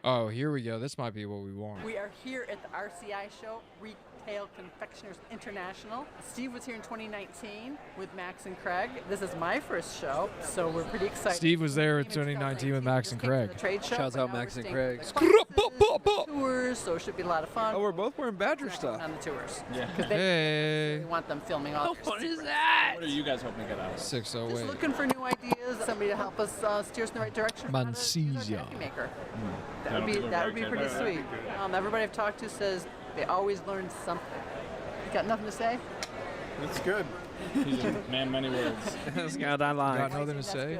Oh, here we go. This might be what we want. We are here at the RCI show, Retail Confectioners International. Steve was here in 2019 with Max and Craig. This is my first show, so we're pretty excited. Steve was there in 2019 with Max and Craig. Trade show. Shouts out Max and Craig. Tours, so it should be a lot of fun. Oh, we're both wearing Badger stuff. On the tours. Yeah. They want them filming all. How fun is that? What are you guys hoping to get out of it? 608. Just looking for new ideas, somebody to help us steer us in the right direction. Mancia. Maker. That would be pretty sweet. Everybody I've talked to says they always learn something. You got nothing to say? That's good. He's a man many words. Got nothing to say.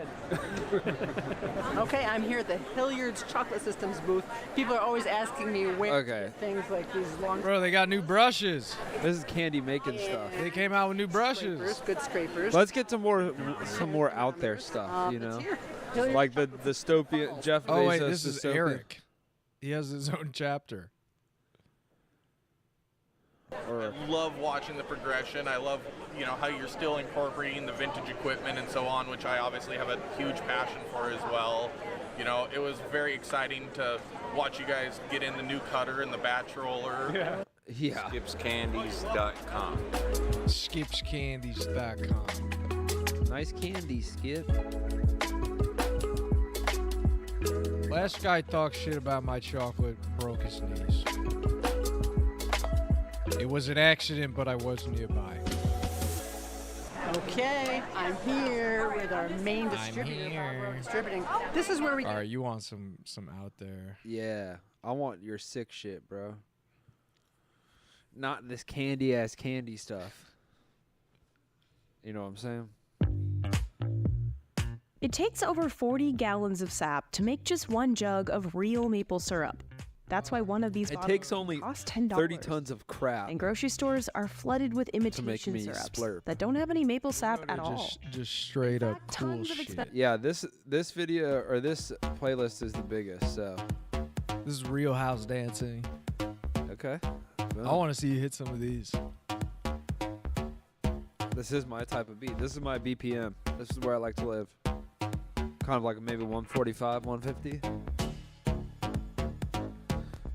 Okay, I'm here at the Hilliard's Chocolate Systems booth. People are always asking me where things like these long. Bro, they got new brushes. This is candy making stuff. They came out with new brushes. Good scrapers. Let's get some more out there stuff. Like the dystopian Jeff Bezos. Oh wait, this is dystopian. Eric. He has his own chapter. Or I love watching the progression. I love, you know, how you're still incorporating the vintage equipment and so on, which I obviously have a huge passion for as well. You know, it was very exciting to watch you guys get in the new cutter and the batch roller. Yeah. Skipscandies.com. Skipscandies.com. Nice candy, Skip. Last guy talked shit about my chocolate, broke his knees. It was an accident, but I was nearby. Okay, I'm here with our main distributor, Popup Distributing. This is where we. All right, you want some out there? Yeah, I want your sick shit, bro. Not this candy-ass candy stuff. You know what I'm saying? It takes over 40 gallons of sap to make just one jug of real maple syrup. That's why one of these It bottles takes only costs $10. 30 tons of crap. And grocery stores are flooded with imitation me syrups splurp. that don't have any maple sap at all. Just straight up cool shit. Yeah, this video or this playlist is the biggest. So this is Real House Dancing. Okay. I want to see you hit some of these. This is my type of beat. This is my BPM. This is where I like to live. Kind of like maybe 145, 150.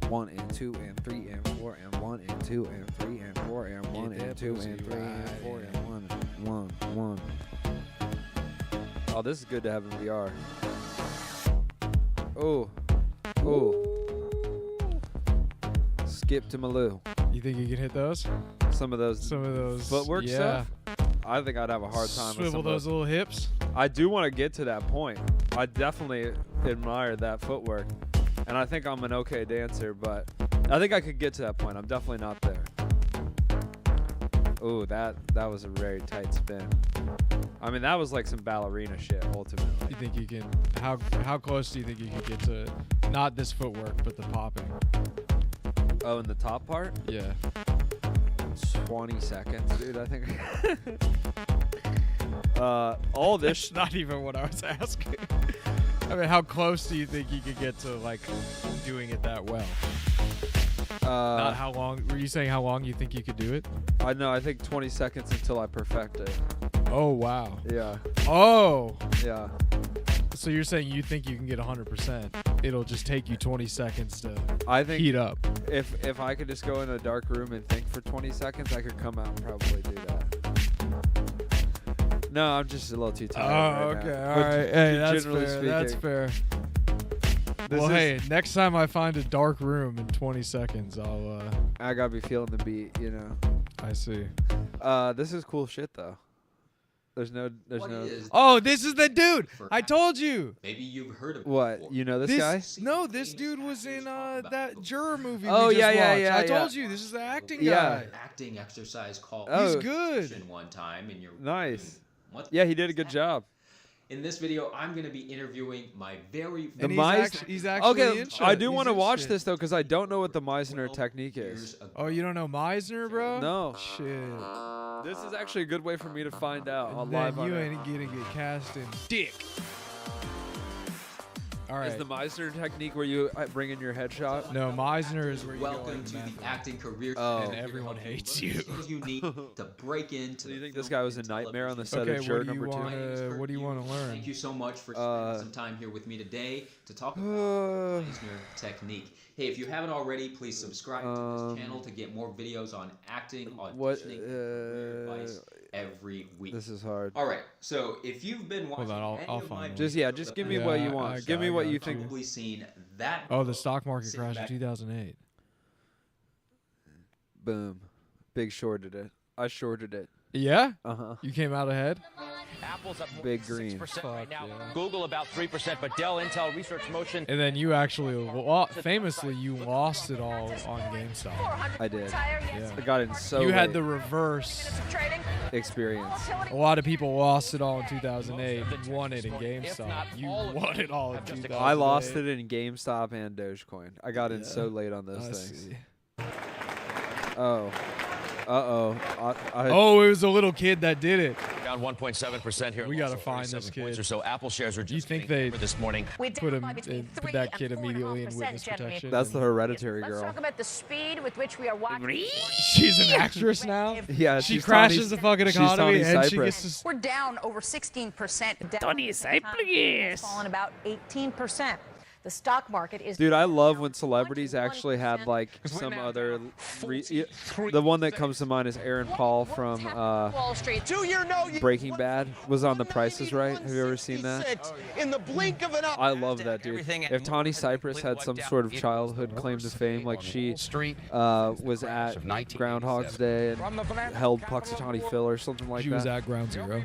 1 and 2 and 3 and 4 and 1 and 2 and 3 and 4 and 1 and 2 and 3 and 4 and 1. Oh, this is good to have in VR. Oh. Skip to Malou. You think you can hit those? Some of those footwork stuff? I think I'd have a hard time with Swivel some of those little hips. I do want to get to that point. I definitely admire that footwork. And I think I'm an okay dancer, but I think I could get to that point. I'm definitely not there. Ooh, that was a very tight spin. I mean, that was like some ballerina shit, ultimately. You think you can? How close do you think you can get to not this footwork, but the popping? Oh, in the top part? Yeah. 20 seconds, dude. I think. All this. That's not even what I was asking. I mean, how close do you think you could get to like doing it that well? Not how long. Were you saying how long you think you could do it? I know. I think 20 seconds until I perfect it. Oh wow. Yeah. Oh. Yeah. So you're saying you think you can get 100%? It'll just take you 20 seconds to heat up. If I could just go in a dark room and think for 20 seconds, I could come out and probably do that. No, I'm just a little too tired. Oh, right okay. now. All right. Hey, that's Generally fair. That's speaking. fair. This Well, is- hey, next time I find a dark room in 20 seconds, I'll. I gotta be feeling the beat, you know. I see. This is cool shit though. There's no. Oh, this is the dude! I told you. Maybe you've heard of it What? before. You know this guy? No, this dude was in that juror movie. Oh, we just yeah, watched. yeah, I yeah. told you this is the acting Yeah. guy. Acting exercise called He's good. one time, and you're Nice. What? Yeah, he did a good job. In this video, I'm going to be interviewing my very The he's actually okay, in shit. I do He's want to in watch shit. this though because I don't know what the Meisner technique is. Oh, you don't know Meisner, bro? No. Shit. This is actually a good way for me to find out on Then live. you on ain't gonna get cast in dick. All right. Is the Meisner technique where you bring in your headshot? No, Meisner is where you go Welcome in to the the method. acting career. Oh. And everyone hates you. You need to break into. Do you think this guy was a nightmare on the set Okay, of Juror what do you number 2? wanna what do you want to learn? Thank you so much for spending some time here with me today to talk about Meisner technique. Hey, if you haven't already, please subscribe to this channel to get more videos on acting, auditioning, and career advice every week. This is hard. All right, so if you've been watching Hold on, I'll any of my find one. Just give me what you want. Give me what you think. probably seen that. Oh, the stock market sitting crashed in back- 2008. Boom. Big shorted it. I shorted it. Yeah? Uh-huh. You came out ahead? Apple's up more Big than green. 6% right now. yeah. Google about 3%, but Dell, Intel, Research Motion. And then you actually, famously, you lost it all on GameStop. I did. Yeah. I got in so You had late. the reverse experience. A lot of people lost it all in 2008 and won it in GameStop. You won it all in 2008. I lost it in GameStop and Dogecoin. I got in so late on those I things. see. Oh. Uh-oh. Oh, it was a little kid that did it. Down 1.7% here. We gotta find this kid. Or so. Apple shares are just You think they this morning. put that kid immediately in witness protection? That's the hereditary Let's girl. talk about the speed with which we are watching. She's an actress now. Yeah, she she's crashes Tony- the fucking she's economy Tony and she Cypress. gets to We're down over 16%. Tony Cypress. Fallen about 18%. The stock market is. Dude, I love when celebrities actually had like some other. The one that comes to mind is Aaron Paul from Wall Street. Breaking Bad was on The Price is Right. Have you ever seen that? In the blink of an eye. I love that, dude. If Tawny Cypress had some sort of childhood claim to fame, like she was at Groundhog's Day and held Puxatawny Phil or something like She that. was at Ground Zero.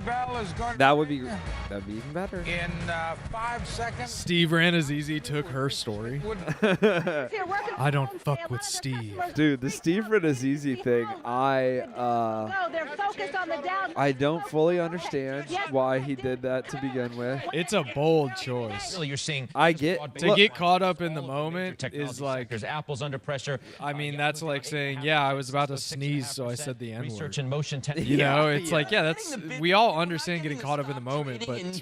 That'd be even better. In 5 seconds. Steve Ranazizi took her story. I don't fuck with Steve. Dude, the Steve Ranazizi thing, they're focused on the down. I don't fully understand why he did that to begin with. It's a bold choice. You're seeing I get to get caught up in the moment is like there's Apple's under pressure. I mean, that's like saying, yeah, I was about to sneeze, so I said the N-word. Research in motion. You know, it's like, yeah, that's we all understand getting caught up in the moment, but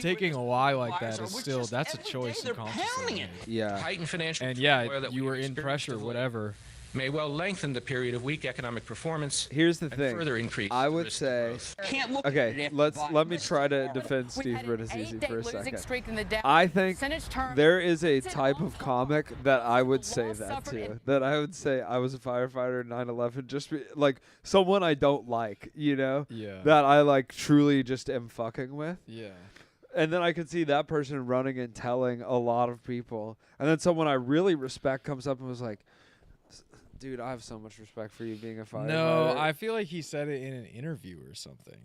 taking a lie like that is still that's a choice you consciously make. Yeah. Heightened financial And yeah, turmoil that you we were in experienced pressure, of late whatever. May well lengthen the period of weak economic performance. Here's the and thing. Further increase. I the would risk of say. growth. Okay, let me try to defend Steve Ranazizi for a second. I think there is a type of comic that I would say that to. That I would say I was a firefighter in 9/11, just like someone I don't like, you know? Yeah. That I like truly just am fucking with. Yeah. And then I could see that person running and telling a lot of people. And then someone I really respect comes up and was like, dude, I have so much respect for you being a firefighter. No, I feel like he said it in an interview or something.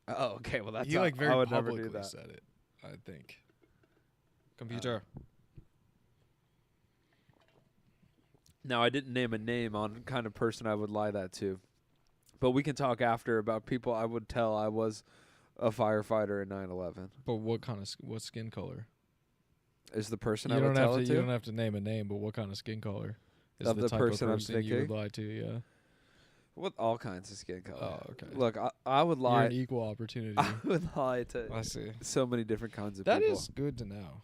Oh, okay. Well, that's he like very I would never publicly do that. said it, I think. Computer. Now, I didn't name a name on kind of person I would lie that to. But we can talk after about people I would tell I was a firefighter in 9/11. But what kind of what skin color? Is the person You I would don't tell have it to. to? You don't have to name a name, but what kind of skin color is Of the type person I'm of person you would thinking? lie to? Yeah. With all kinds of skin color. Oh, okay. Look, I would You're lie. an equal opportunity. I would lie to I see. so many different kinds of That people. is good to know.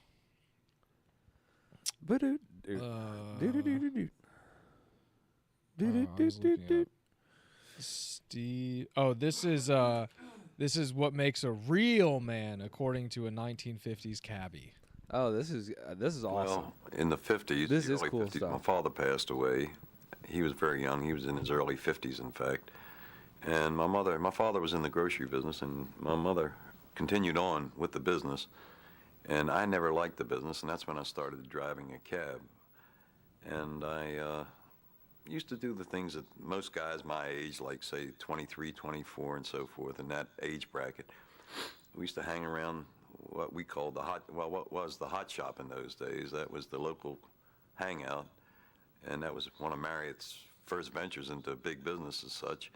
Steve. Oh, this is what makes a real man, according to a 1950s cabbie. Oh, this is awesome. Well, in the 50s, This the is early cool 50s, stuff. my father passed away. He was very young. He was in his early 50s, in fact. And my father was in the grocery business, and my mother continued on with the business. And I never liked the business, and that's when I started driving a cab. And I used to do the things that most guys my age, like say 23, 24, and so forth, in that age bracket. We used to hang around what we called what was the hot shop in those days. That was the local hangout, and that was one of Marriott's first ventures into big business as such.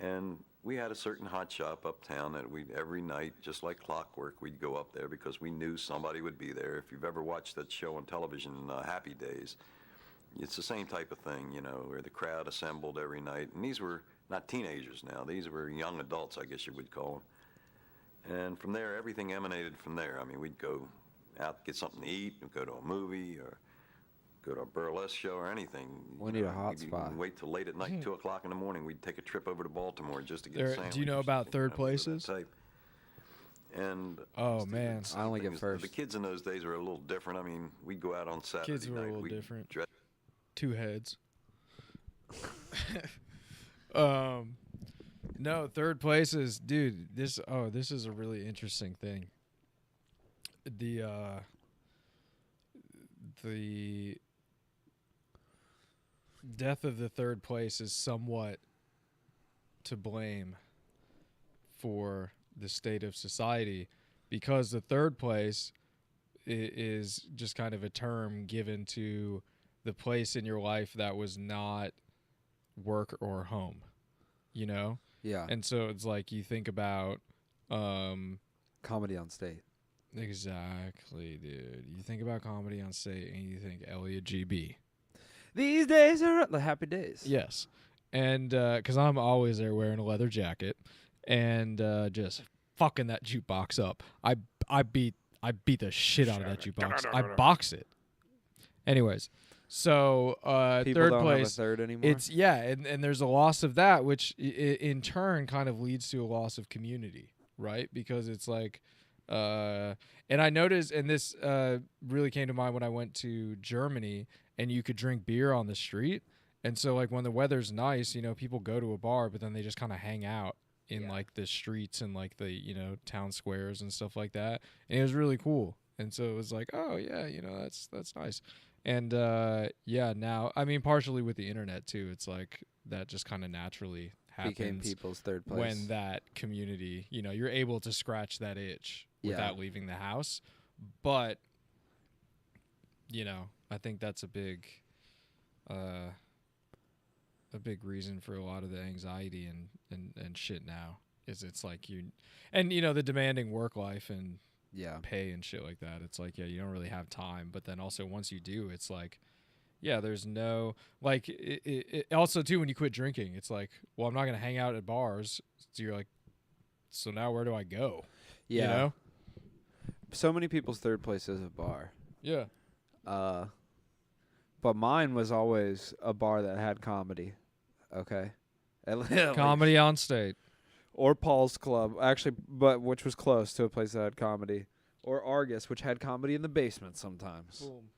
And we had a certain hot shop uptown that every night, just like clockwork, we'd go up there because we knew somebody would be there. If you've ever watched that show on television, Happy Days, it's the same type of thing, you know, where the crowd assembled every night. And these were not teenagers now. These were young adults, I guess you would call them. And from there, everything emanated from there. I mean, we'd go out, get something to eat, we'd go to a movie or go to a burlesque show or anything. We need a hot spot. We'd wait till late at night, 2 o'clock in the morning. We'd take a trip over to Baltimore just to get a sandwich. Do you know about third places? And oh man, I only get first. The kids in those days were a little different. I mean, we'd go out on Saturday night. Kids were a little different. Two heads. No, third places, dude. This is a really interesting thing. The death of the third place is somewhat to blame for the state of society, because the third place is just kind of a term given to the place in your life that was not work or home, you know? Yeah. And so it's like you think about comedy on state. Exactly, dude. You think about comedy on state and you think Elliot GB. These days are the happy days. Yes. and because I'm always there wearing a leather jacket, and just fucking that jukebox up. I beat the shit out of that jukebox. I box it. Anyways, so People third don't have a place. third anymore? It's and there's a loss of that, which in turn kind of leads to a loss of community, right? Because it's like, and I noticed, and this really came to mind when I went to Germany, and you could drink beer on the street, and so like when the weather's nice, people go to a bar, but then they just kind of hang out in like the streets and like the town squares and stuff like that, and it was really cool. And so it was like, oh yeah, that's nice. And now I mean partially with the internet too, it's like that just kind of naturally happens. Became people's third place when that community, you're able to scratch that itch without leaving the house. But I think that's a big reason for a lot of the anxiety and shit now is it's like the demanding work life and pay and shit like that. It's like, you don't really have time. But then also once you do, it's like, there's no, like, it also too, when you quit drinking, it's like, well, I'm not going to hang out at bars. So you're like, so now where do I go? Yeah. So many people's third place is a bar. Yeah. But mine was always a bar that had comedy. Okay. Comedy on state. Or Paul's Club, actually, but which was close to a place that had comedy. Or Argus, which had comedy in the basement sometimes. Boom.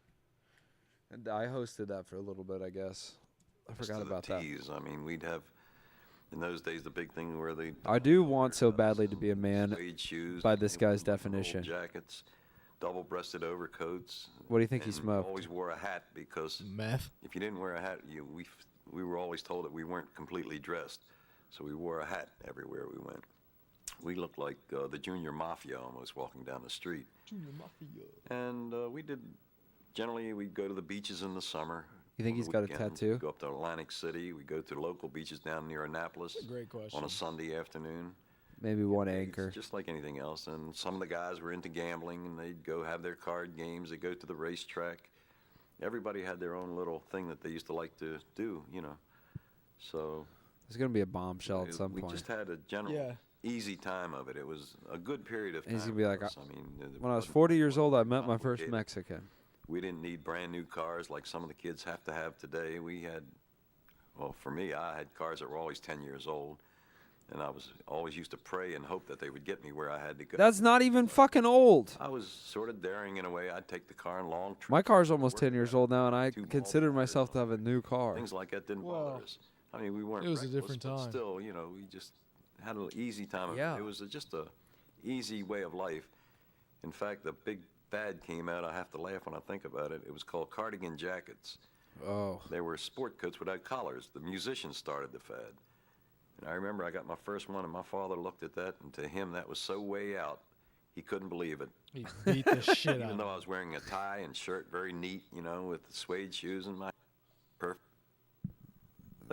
And I hosted that for a little bit, I guess. I forgot about that. I mean, we'd have, in those days, the big thing where they... I do want so badly to be a man suede shoes, by this guy's definition. Jackets, double-breasted overcoats. What do you think he smoked? Always wore a hat because... Meth? If you didn't wear a hat, we were always told that we weren't completely dressed. So we wore a hat everywhere we went. We looked like the Junior Mafia almost walking down the street. Junior Mafia. And generally we'd go to the beaches in the summer. You think he's got a tattoo? Go up to Atlantic City. We go to the local beaches down near Annapolis. Great question. On a Sunday afternoon. Maybe one anchor. It's just like anything else. And some of the guys were into gambling, and they'd go have their card games. They'd go to the racetrack. Everybody had their own little thing that they used to like to do, So... There's going to be a bombshell at some point. We just had a general easy time of it. It was a good period of time. He's going to be like, I mean, when I was 40 years old, I met my first Mexican. We didn't need brand new cars like some of the kids have to have today. We had, well, for me, I had cars that were always 10 years old. And I was always used to pray and hope that they would get me where I had to go. That's not even fucking old. I was sort of daring in a way. I'd take the car on long trips. My car's almost 10 years old now, and I consider myself to have a new car. Things like that didn't bother us. I mean, we weren't. It was a different time. But still, we just had an easy time. Yeah. It was just a easy way of life. In fact, the big fad came out. I have to laugh when I think about it. It was called cardigan jackets. Oh. They were sport coats without collars. The musicians started the fad. And I remember I got my first one, and my father looked at that, and to him that was so way out, he couldn't believe it. He beat the shit out. Even though I was wearing a tie and shirt, very neat, with the suede shoes and my perfect.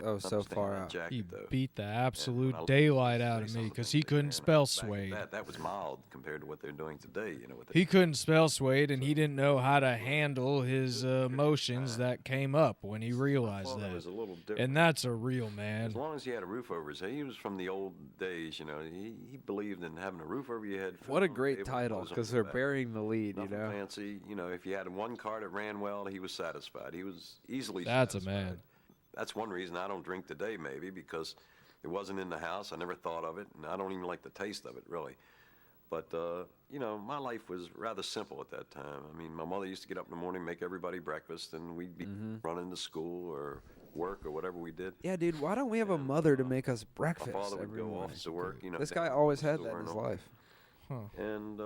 Oh, so far out. He beat the absolute daylight out of me because he couldn't spell suede. That was mild compared to what they're doing today. He couldn't spell suede, and he didn't know how to handle his emotions that came up when he realized that. Was a little different. And that's a real man. As long as he had a roof over his head, he was from the old days. He believed in having a roof over your head. What a great title, because they're burying the lead. Nothing fancy. If you had one car that ran well, he was satisfied. He was easily. That's satisfied. a man. That's one reason I don't drink today, maybe, because it wasn't in the house. I never thought of it, and I don't even like the taste of it, really. But, my life was rather simple at that time. I mean, my mother used to get up in the morning, make everybody breakfast, and we'd be running to school or work or whatever we did. Yeah, dude, why don't we have a mother to make us breakfast my father would every go morning? off to work. This guy always had that in his life. Huh. And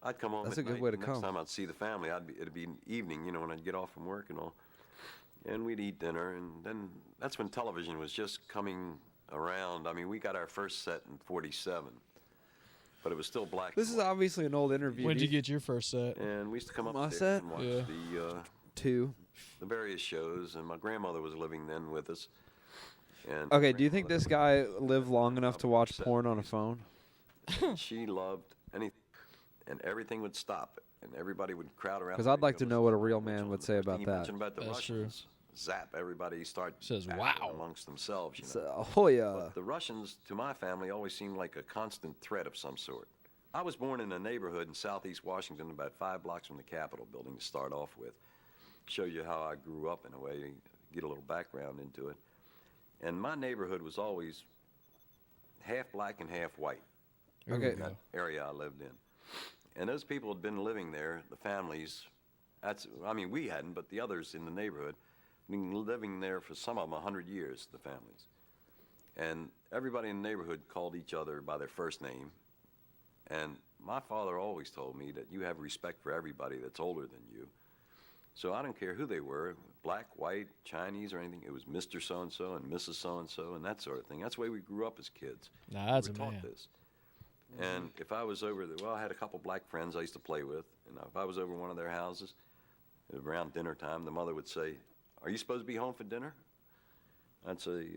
I'd come home That's at a good night. way to Next come. time I'd see the family, it'd be evening, when I'd get off from work and all. And we'd eat dinner, and then that's when television was just coming around. I mean, we got our first set in '47, but it was still black. This is obviously an old interview. When'd you get your first set? And we used to come up My there set? and watch the various shows, and my grandmother was living then with us. And Okay, do you think this guy lived long enough to watch porn on a phone? She loved anything, and everything would stop, and everybody would crowd around. Because I'd like to know what a real man would say about that. About the That's Russians. zap. Everybody start Says, battling wow. amongst themselves. You know. So, oh yeah. But the Russians, to my family, always seemed like a constant threat of some sort. I was born in a neighborhood in southeast Washington, about 5 blocks from the Capitol building to start off with. Show you how I grew up in a way, get a little background into it. And my neighborhood was always half black and half white. Okay. In that area I lived in. And those people had been living there, the families, we hadn't, but the others in the neighborhood, been living there for some of them 100 years, the families. And everybody in the neighborhood called each other by their first name. And my father always told me that you have respect for everybody that's older than you. So I don't care who they were, black, white, Chinese, or anything. It was Mr. So-and-so and Mrs. So-and-so and that sort of thing. That's the way we grew up as kids. Nah, that's we were taught this. And if I was over there, I had a couple black friends I used to play with, and if I was over one of their houses, around dinner time, the mother would say, "Are you supposed to be home for dinner?" I'd say,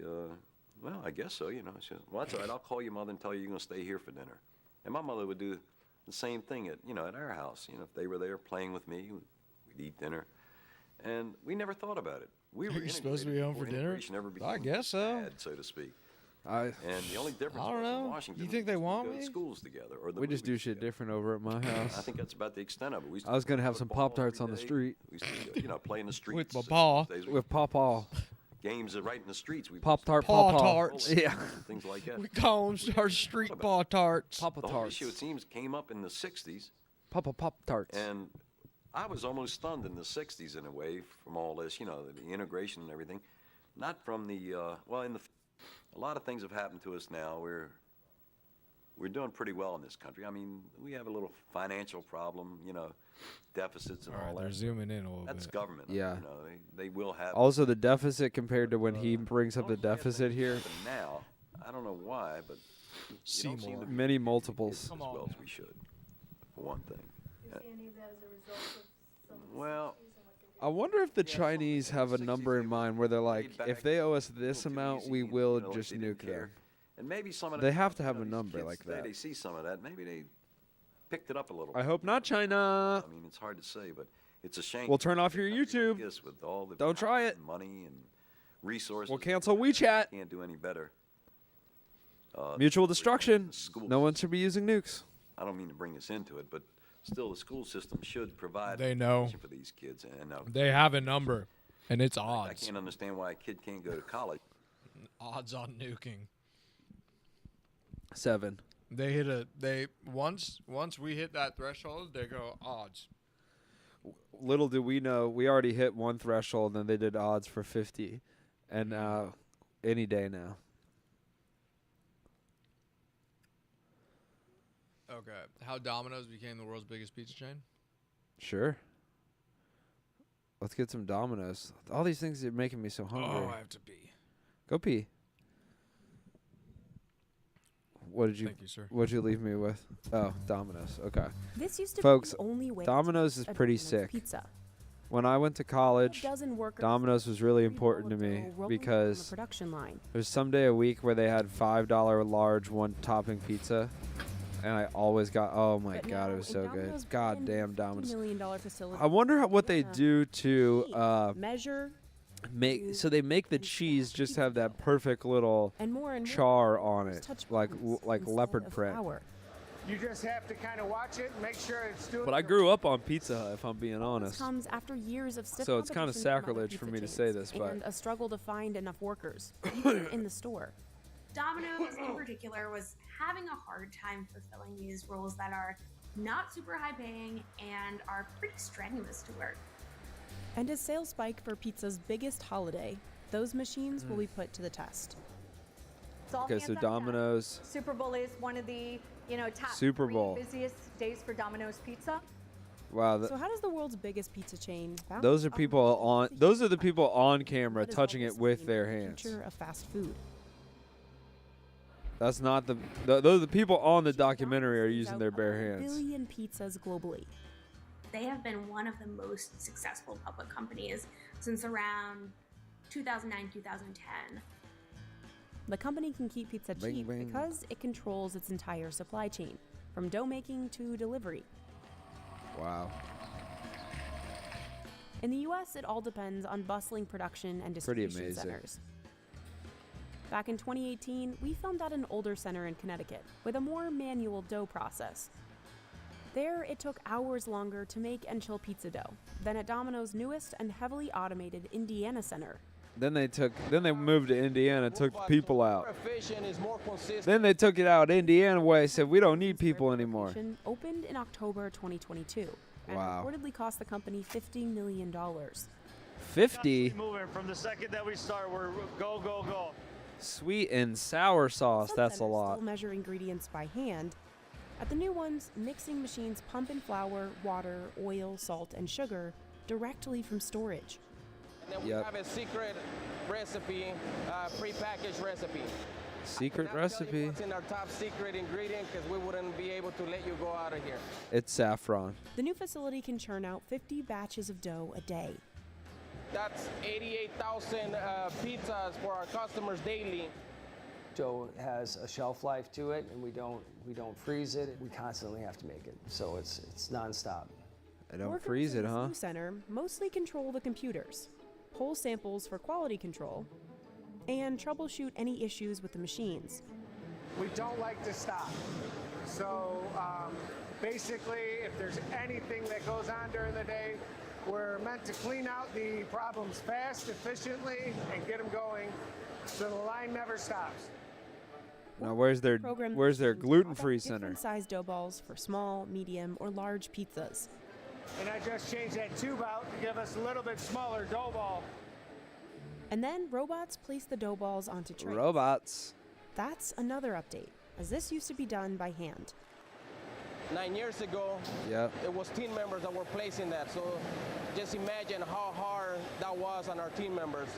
"Well, I guess so, you know." She said, "Well, that's all right. I'll call your mother and tell you you're going to stay here for dinner." And my mother would do the same thing at our house. You know, if they were there playing with me, we'd eat dinner, and we never thought about it. We were supposed to be home for dinner? I guess so. Bad, so to speak. And the only difference I don't was in know. Washington. You think they want we go me? to schools together, or the We just do movies shit together. different over at my house. I think that's about the extent of it. We used to I was gonna play have some football Pop-Tarts every on the day. street. We used to, play in the streets. my paw. Days With Pawpaw. games are right in the streets. We Pop-Tart, Paw Pawpaw. Tarts. Yeah. things like that. We call them our street Paw Tarts. The whole Papa-Tarts. issue, it seems, came up in the 60s, Pop-Tarts. and I was almost stunned in the 60s in a way from all this, the integration and everything. Not from the, a lot of things have happened to us now. We're doing pretty well in this country. I mean, we have a little financial problem, deficits and all that. They're zooming in a little That's bit. government. Yeah. They will have. Also, the deficit compared to when he brings up the deficit here, But now, I don't know why, but you don't seem Seymour. to be many treating multiples. kids as well as we should, for one thing. I wonder if the Chinese have a number in mind where they're like, if they owe us this amount, we will just nuke them. And maybe some of They that- have to have a these number kids like today, that. They see some of that. Maybe they picked it up a little. I hope not, China. I mean, it's hard to say, but it's a shame. We'll turn off your YouTube. Yes, with all the Don't try it. money and resources. We'll cancel WeChat. Can't do any better. Mutual destruction. Schools. No one should be using nukes. I don't mean to bring us into it, but still, the school system should provide They know. education for these kids. And They have a number, and it's I odds. can't understand why a kid can't go to college. Odds on nuking. 7. They hit once we hit that threshold, they go odds. Little do we know, we already hit one threshold, and they did odds for 50, and any day now. Okay. How Domino's became the world's biggest pizza chain? Sure. Let's get some Domino's. All these things are making me so hungry. Oh, I have to pee. Go pee. What did you? Thank you, sir. What'd you leave me with? Oh, Domino's. Okay. This used to Folks, be the only way Domino's to is get a pretty Domino's sick. Pizza. When I went to college, A dozen workers Domino's was really every important to bowl of me dough rolling down because the production line. there's some day a week where they had $5 large one-topping pizza, and I always got. Oh my But God, now it was in so Domino's good. God brand damn $50 Domino's. million facility, I wonder what they yeah, do to measure make. So they make the cheese just have that perfect little and more char on it, touch like points like instead leopard of print. flour. You just have to kind of watch it and make sure it's doing. But I grew up on Pizza Hut, if I'm being This honest. comes after years of stiff So it's kind of competition from other sacrilege pizza for me to chains say this, but and a struggle to find enough workers, even in the store. Domino's in particular was having a hard time fulfilling these roles that are not super high paying and are pretty strenuous to work. And as sales spike for pizza's biggest holiday, those machines will be put to the test. It's all Okay, hands so on deck. Domino's. Super Bowl is one of the top Super Bowl. 3 busiest days for Domino's Pizza. Wow, So how does the world's biggest pizza chain balance those are on people on. Those are the people on camera what does touching all it this with mean their for the hands. future of fast food? That's not the. Those are the people on the documentary are using their bare hands. Billion pizzas globally. They have been one of the most successful public companies since around 2009, 2010. The company can keep pizza Bing, cheap bing. because it controls its entire supply chain, from dough making to delivery. Wow. In the U.S., it all depends on bustling production and Pretty distribution amazing. centers. Back in 2018, we filmed at an older center in Connecticut with a more manual dough process. There, it took hours longer to make and chill pizza dough than at Domino's newest and heavily automated Indiana center. Then they moved to Indiana, took the people out. Then they took it out Indiana way, said we don't need people anymore. Opened in October 2022 and Wow. reportedly cost the company $50 million. 50 Moving from the second that we start, we're go, go, go. sweet and sour sauce. Some That's a centers lot. still measure ingredients by hand. At the new ones, mixing machines pump in flour, water, oil, salt, and sugar directly from storage. And then we have a secret recipe, prepackaged recipe. Secret I cannot tell you recipe. what's in our top secret ingredient because we wouldn't be able to let you go out of here. It's saffron. The new facility can churn out 50 batches of dough a day. That's 88,000 pizzas for our customers daily. Dough has a shelf life to it, and we don't freeze it. We constantly have to make it, so it's nonstop. I don't Workers freeze in it, this huh? new center mostly control the computers, pull samples for quality control, and troubleshoot any issues with the machines. We don't like to stop. So basically, if there's anything that goes on during the day, we're meant to clean out the problems fast, efficiently, and get them going so the line never stops. Now where's their gluten-free center? Different size dough balls for small, medium, or large pizzas. And I just changed that tube out to give us a little bit smaller dough ball. And then robots place the dough balls onto trays. Robots. That's another update, as this used to be done by hand. 9 years ago, Yep. it was team members that were placing that. So just imagine how hard that was on our team members.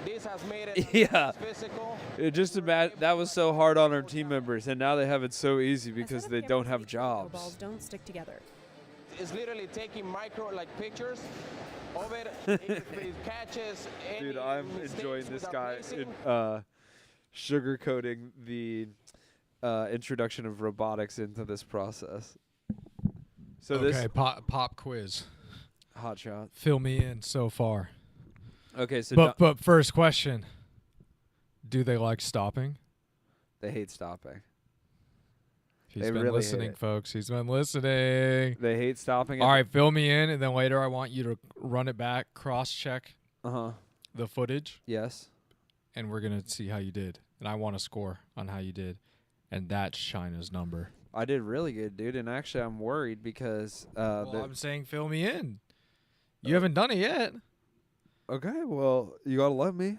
This has made it Yeah. physical. Just imagine that was so hard on our team members, and now they have it so easy because they don't have Dough balls jobs. don't stick together. It's literally taking pictures of it. If it catches any Dude, I'm mistakes enjoying with this our guy placing. sugarcoating the introduction of robotics into this process. So Okay, this pop quiz. hot shot. Fill me in so far. Okay, so But first question. Do they like stopping? they hate stopping. He's They been really hate listening, it. folks. He's been listening. They hate stopping. All right, fill me in, and then later I want you to run it back, cross-check the footage, Yes. and we're going to see how you did. And I want a score on how you did. And that's China's number. I did really good, dude. And actually, I'm worried because I'm saying fill me in. You haven't done it yet. Okay, well, you gotta let me.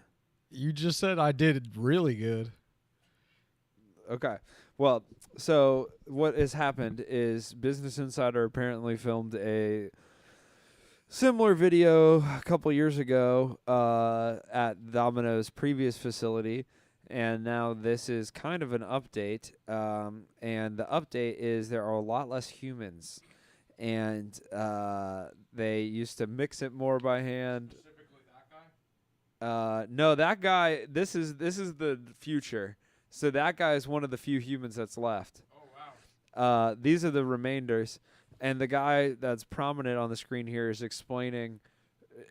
You just said I did really good. Okay. Well, so what has happened is Business Insider apparently filmed a similar video a couple years ago at Domino's previous facility, and now this is kind of an update. And the update is there are a lot less humans, and they used to mix it more by hand. No, that guy. This is the future. So that guy is one of the few humans that's left. Oh wow. These are the remainders, and the guy that's prominent on the screen here is explaining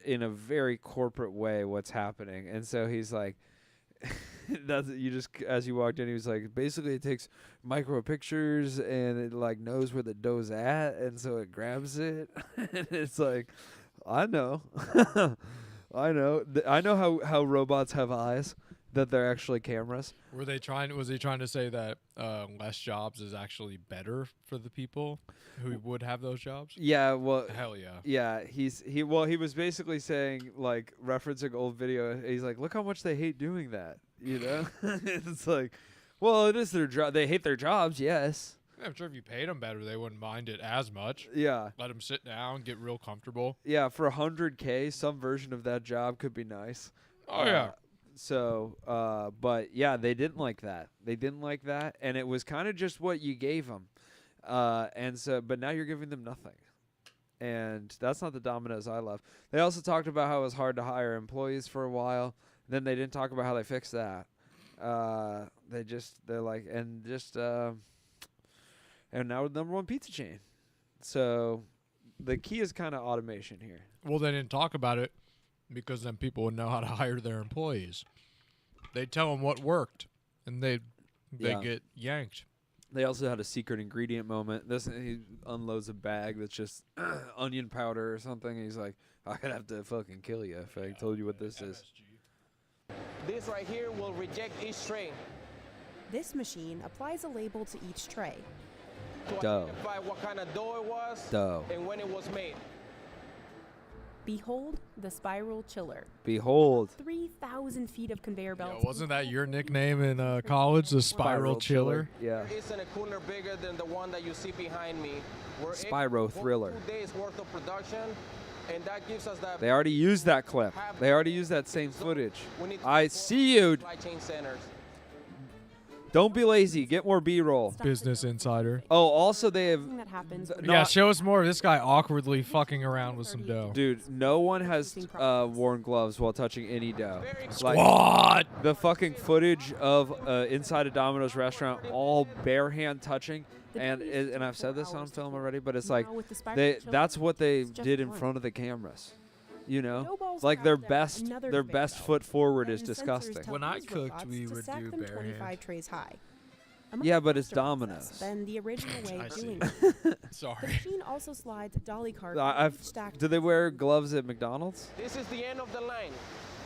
in a very corporate way what's happening. And so he's like, "That's you just as you walked in." He was like, "Basically, it takes micro pictures and it like knows where the dough's at, and so it grabs it." And it's like, I know. I know. I know how robots have eyes, that they're actually cameras. Was he trying to say that less jobs is actually better for the people who would have those jobs? Yeah, well, hell yeah. Yeah, he was basically saying, like, referencing old video. He's like, look how much they hate doing that, you know? It's like, well, it is their job. They hate their jobs, yes. I'm sure if you paid them better, they wouldn't mind it as much. Yeah. Let them sit down, get real comfortable. Yeah, for $100K, some version of that job could be nice. Oh, yeah. So, but yeah, they didn't like that. They didn't like that, and it was kind of just what you gave them. And so, but now you're giving them nothing. And that's not the Domino's I love. They also talked about how it was hard to hire employees for a while. Then they didn't talk about how they fixed that. And now we're the #1 pizza chain. So The key is kind of automation here. Well, they didn't talk about it because then people would know how to hire their employees. They tell them what worked, and they get yanked. They also had a secret ingredient moment. He unloads a bag that's just onion powder or something. And he's like, I'd have to fucking kill you if I told you what this is. This right here will reject each tray. This machine applies a label to each tray. To Dough. identify what kind of dough it was Dough. and when it was made. Behold the spiral chiller. Behold. 3,000 feet of conveyor belts. Yeah, wasn't that your nickname in college, the Spiral Chiller? Yeah. There isn't a cooler bigger than the one that you see behind me. We're Spyro Thriller. 2 days worth of production, and that gives us that. They already used that clip. They already used that same footage. I see you. Supply chain centers. Don't be lazy. Get more B-roll. Business Insider. Oh, also they have. That happens Yeah, show us more of this guy awkwardly fucking around with some dough. Dude, no one has worn gloves while touching any dough. Squad! The fucking footage of inside a Domino's restaurant, all bare hand touching, and I've said this on film already, but it's like that's what they did in front of the cameras. You know, like their best foot forward is disgusting. When I cooked, we would do bare hand. 25 trays high. Yeah, but it's Domino's. Than the original way I of see. doing it. Sorry. The machine also slides a dolly cart. Do they wear gloves at McDonald's? This is the end of the line.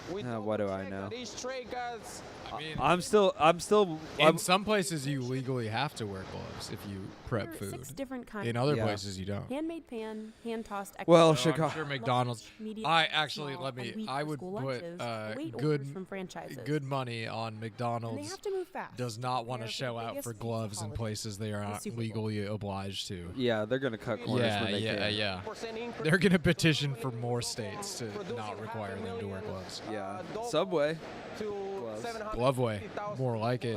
What do I know? Each tray guys. I mean, I'm still. In some places, you legally have to wear gloves if you prep food. 6 different kinds. In other places, you don't. Handmade pan, hand tossed. Well, So Chicago. I'm sure McDonald's. I would put good money on McDonald's. have to move fast. Does not want to They're shell the out biggest for pizza gloves in holiday, places they are the not Super Bowl. legally obliged to. Yeah, they're gonna cut corners when they can. Yeah. They're gonna petition for more states to not require them to wear gloves. Yeah. Subway. Gloveway, more like it.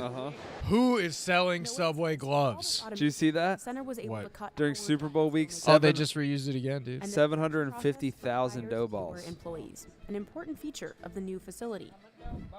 Who is selling Subway gloves? Did you see that? Center was able What? to cut During Super Bowl week, Oh, they just reused it again, dude. 750,000 dough balls. employees, an important feature of the new facility.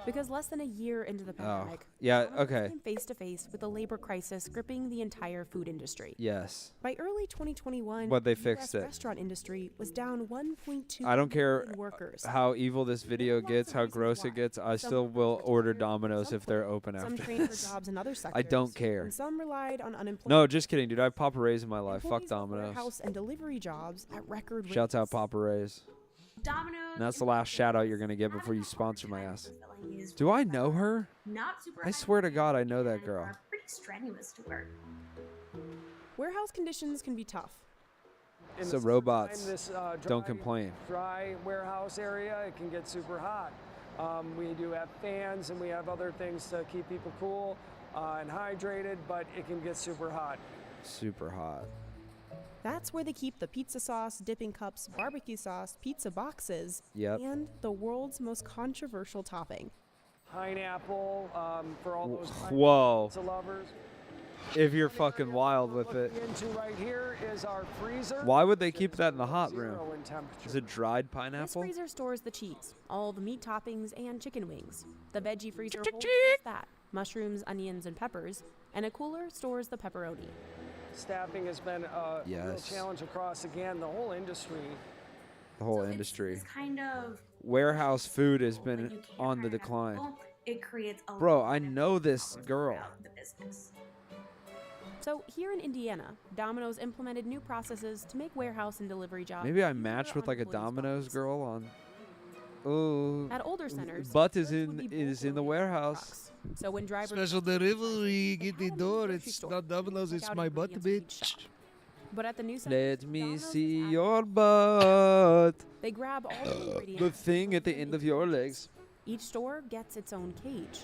Because less than a year into the pandemic, Yeah, Domino's okay. came face to face with a labor crisis gripping the entire food industry. Yes. By early 2021, But they the fixed US it. restaurant industry was down 1.2 I don't care million workers. how evil this video gets, how gross it gets. I still will order Domino's if they're open Some after trained for this. jobs in other sectors. I don't care. And some relied on unemployment. No, just kidding, dude. I have Papa Ray's in my life. Fuck Employees of Domino's. warehouse and delivery jobs at record Shouts rates. out Papa Ray's. Domino's. And that's the last shout out you're gonna get before you sponsor my ass. Filling these Do I know her? not super I swear to God, I know that girl. are pretty strenuous to work. Warehouse conditions can be tough. In So the robots summertime, this, don't dry- complain. Dry warehouse area, it can get super hot. We do have fans and we have other things to keep people cool and hydrated, but it can get super hot. Super hot. That's where they keep the pizza sauce, dipping cups, barbecue sauce, pizza boxes, Yep. and the world's most controversial topping. Pineapple for all those Whoa. pizza lovers. If you're fucking wild with it. Into right here is our freezer. Why would they keep that in the hot room? Zero in temperature. Is it dried This pineapple? freezer stores the cheese, all the meat toppings, and chicken wings. The veggie freezer holds just that, mushrooms, onions, and peppers, and a cooler stores the pepperoni. Staffing has been a real Yes. challenge across, again, the whole industry. The whole industry. It's kind of Warehouse food has been on the decline. it creates a Bro, I know this girl. the business. So here in Indiana, Domino's implemented new processes to make warehouse and delivery jobs. Maybe I easier matched with on like a employees' Domino's butts. girl on. Oh. At older centers, Butt drivers is would be in bolted the in warehouse. trucks. So when drivers Special delivery, get the door. grocery It's store, not Domino's, check it's out my butt, ingredients for each bitch. shop. But at the new center, Let me Domino's has see added your butt. They grab all the The ingredients. thing at the end of your legs. Each store gets its own cage.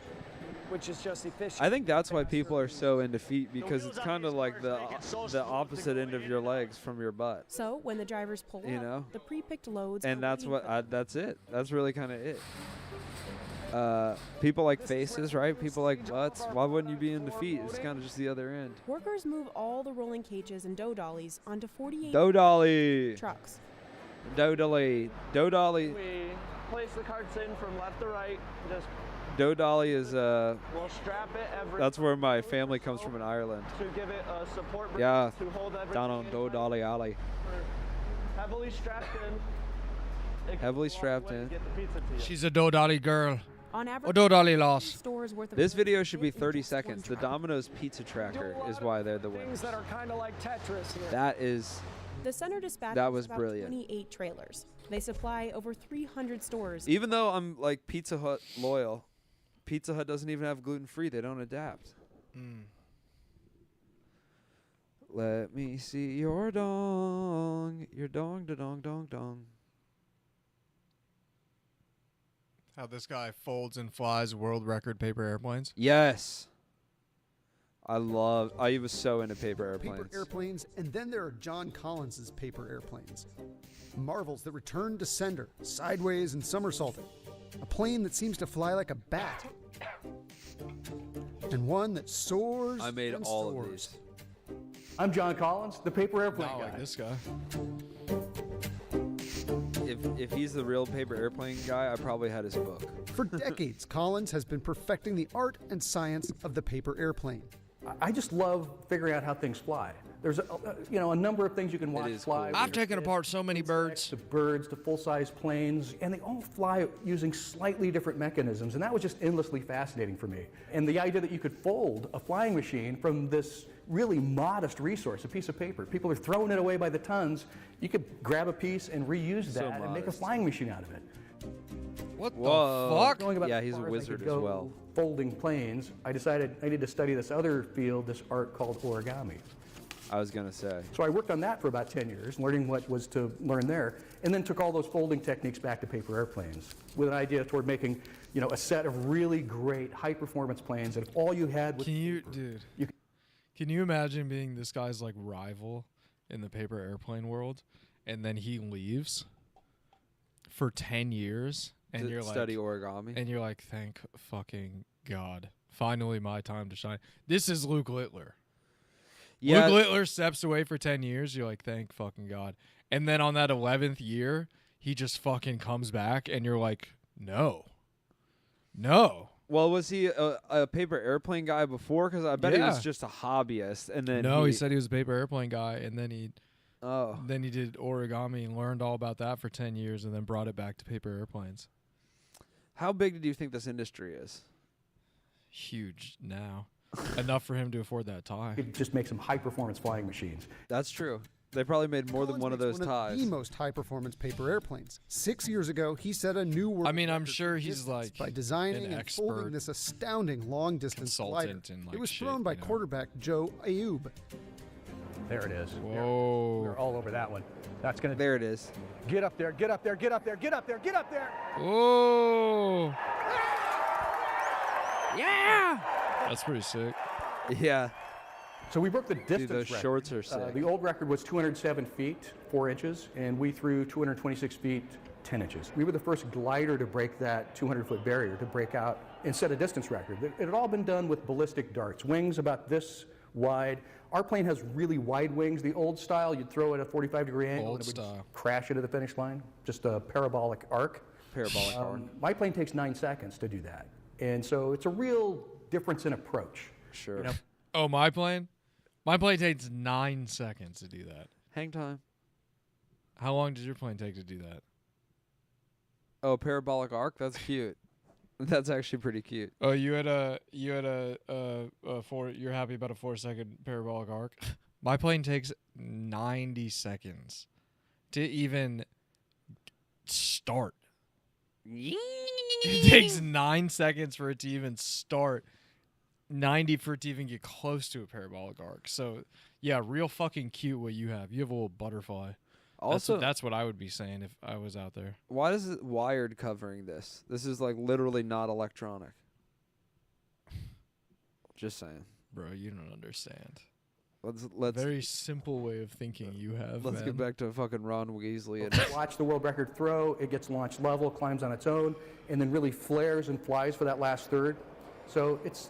Which is just efficient. I think that's why people are so into feet, because it's kind of like the opposite end of your legs from your butt. So when the drivers pull You up, know? the pre-picked loads And are that's waiting what for them. that's it. That's really kind of it. People like faces, right? People like butts. Why wouldn't you be into feet? It's kind of just the other end. Workers move all the rolling cages and dough dollies onto 48 Dough dolly. trucks. Dough dolly. Dough dolly. We place the carts in from left to right. Just Dough dolly is we'll strap it every. that's where my family comes from in Ireland. to give it a support. Yeah. To hold everything Down on in Dough place. dolly alley. heavily strapped in. Heavily strapped in. She's a Dodali girl. On average, A Dodali loss. stores worth of This video should be 30 seconds. The Domino's Pizza Tracker is why they're the Things winners. that are kind of like Tetris here. That is. The center dispatches That was about brilliant. 28 trailers. They supply over 300 stores. Even though I'm like Pizza Hut loyal, Pizza Hut doesn't even have gluten-free. They don't adapt. Let me see your dong. Your dong, da dong, dong, dong. How this guy folds and flies world record paper airplanes. Yes. I was so into paper airplanes. Paper airplanes, and then there are John Collins's paper airplanes. Marvels that return to sender, sideways and somersaulting. A plane that seems to fly like a bat. And one that soars. I made and all soars. of these. I'm John Collins, the paper airplane Not guy. like this guy. If he's the real paper airplane guy, I probably had his book. For decades, Collins has been perfecting the art and science of the paper airplane. I just love figuring out how things fly. There's a number of things you can watch fly. I've taken apart so many birds. To birds, to full-size planes, and they all fly using slightly different mechanisms, and that was just endlessly fascinating for me. And the idea that you could fold a flying machine from this really modest resource, a piece of paper. People are throwing it away by the tons. You could grab a piece and reuse that and make a flying machine out of it. What Whoa. the fuck? Going about Yeah, as he's a far as I wizard could as go well. Folding planes, I decided I need to study this other field, this art called origami. I was going to say. So I worked on that for about 10 years, learning what was to learn there, and then took all those folding techniques back to paper airplanes with an idea toward making, a set of really great high-performance planes that if all you had was Can you imagine being this guy's like rival in the paper airplane world, and then he leaves for 10 years, and To you're like study origami. and you're like, thank fucking God, finally my time to shine. This is Luke Littler. Yeah. Luke Littler steps away for 10 years. You're like, thank fucking God. And then on that 11th year, he just fucking comes back, and you're like, no. Well, was he a paper airplane guy before? Because I bet he was Yeah. just a hobbyist, and then No, he said he was a paper airplane guy, and then he Oh. Then he did origami and learned all about that for 10 years and then brought it back to paper airplanes. How big do you think this industry is? Huge now. Enough for him to afford that tie. It just makes some high-performance flying machines. That's true. They probably made more than one of those ties. The most high-performance paper airplanes. 6 years ago, he set a new world I mean, I'm record sure for he's distance like by designing an and expert folding this astounding long-distance glider. consultant and, like, it was shit, thrown by you know. quarterback Joe Ayub. There it is. Whoa. We're all over that one. That's gonna. There it is. Get up there! Get up there! Get up there! Get up there! Get up there! Whoa. Yeah. That's pretty sick. Yeah. So we broke the distance those record. shorts are sick. The old record was 207 feet, 4 inches, and we threw 226 feet, 10 inches. We were the first glider to break that 200-foot barrier, to break out and set a distance record. It had all been done with ballistic darts, wings about this wide. Our plane has really wide wings. The old style, you'd throw it at a 45-degree angle Old and it would style. crash into the finish line, just a parabolic arc. Parabolic arc. My plane takes 9 seconds to do that. And so it's a real difference in approach. Sure. You know? Oh, my plane? My plane takes 9 seconds to do that. Hang time. How long did your plane take to do that? Oh, parabolic arc? That's cute. That's actually pretty cute. Oh, you're happy about a 4-second parabolic arc? My plane takes 90 seconds to even start. It takes 9 seconds for it to even start. 90 for it to even get close to a parabolic arc. So, yeah, real fucking cute what you have. You have a little butterfly. Also, that's what I would be saying if I was out there. Why is it wired covering this? This is like literally not electronic. Just saying. Bro, you don't understand. Let's Very simple way of thinking you have. Let's man. get back to fucking Ron Weasley. And Watch the world record throw. It gets launched level, climbs on its own, and then really flares and flies for that last third. So it's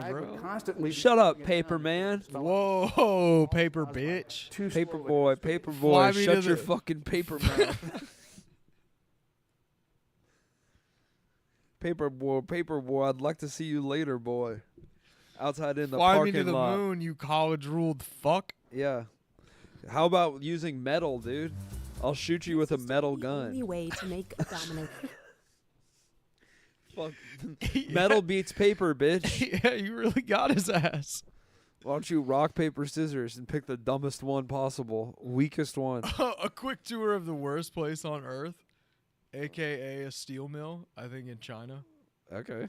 Yeah, bro. Constantly. Shut up, paper man. Whoa, paper bitch. Paper boy, Fly me shut to your the- fucking paper mouth. Paper boy, I'd like to see you later, boy. Outside in the Fly parking me to the lot. moon, you college-ruled fuck. Yeah. How about using metal, dude? I'll shoot you with a metal The gun. only way to make a domino. Fuck. Metal beats paper, bitch. Yeah, you really got his ass. Why don't you rock, paper, scissors and pick the dumbest one possible, weakest one? A quick tour of the worst place on Earth, a.k.a. a steel mill, I think in China. Okay.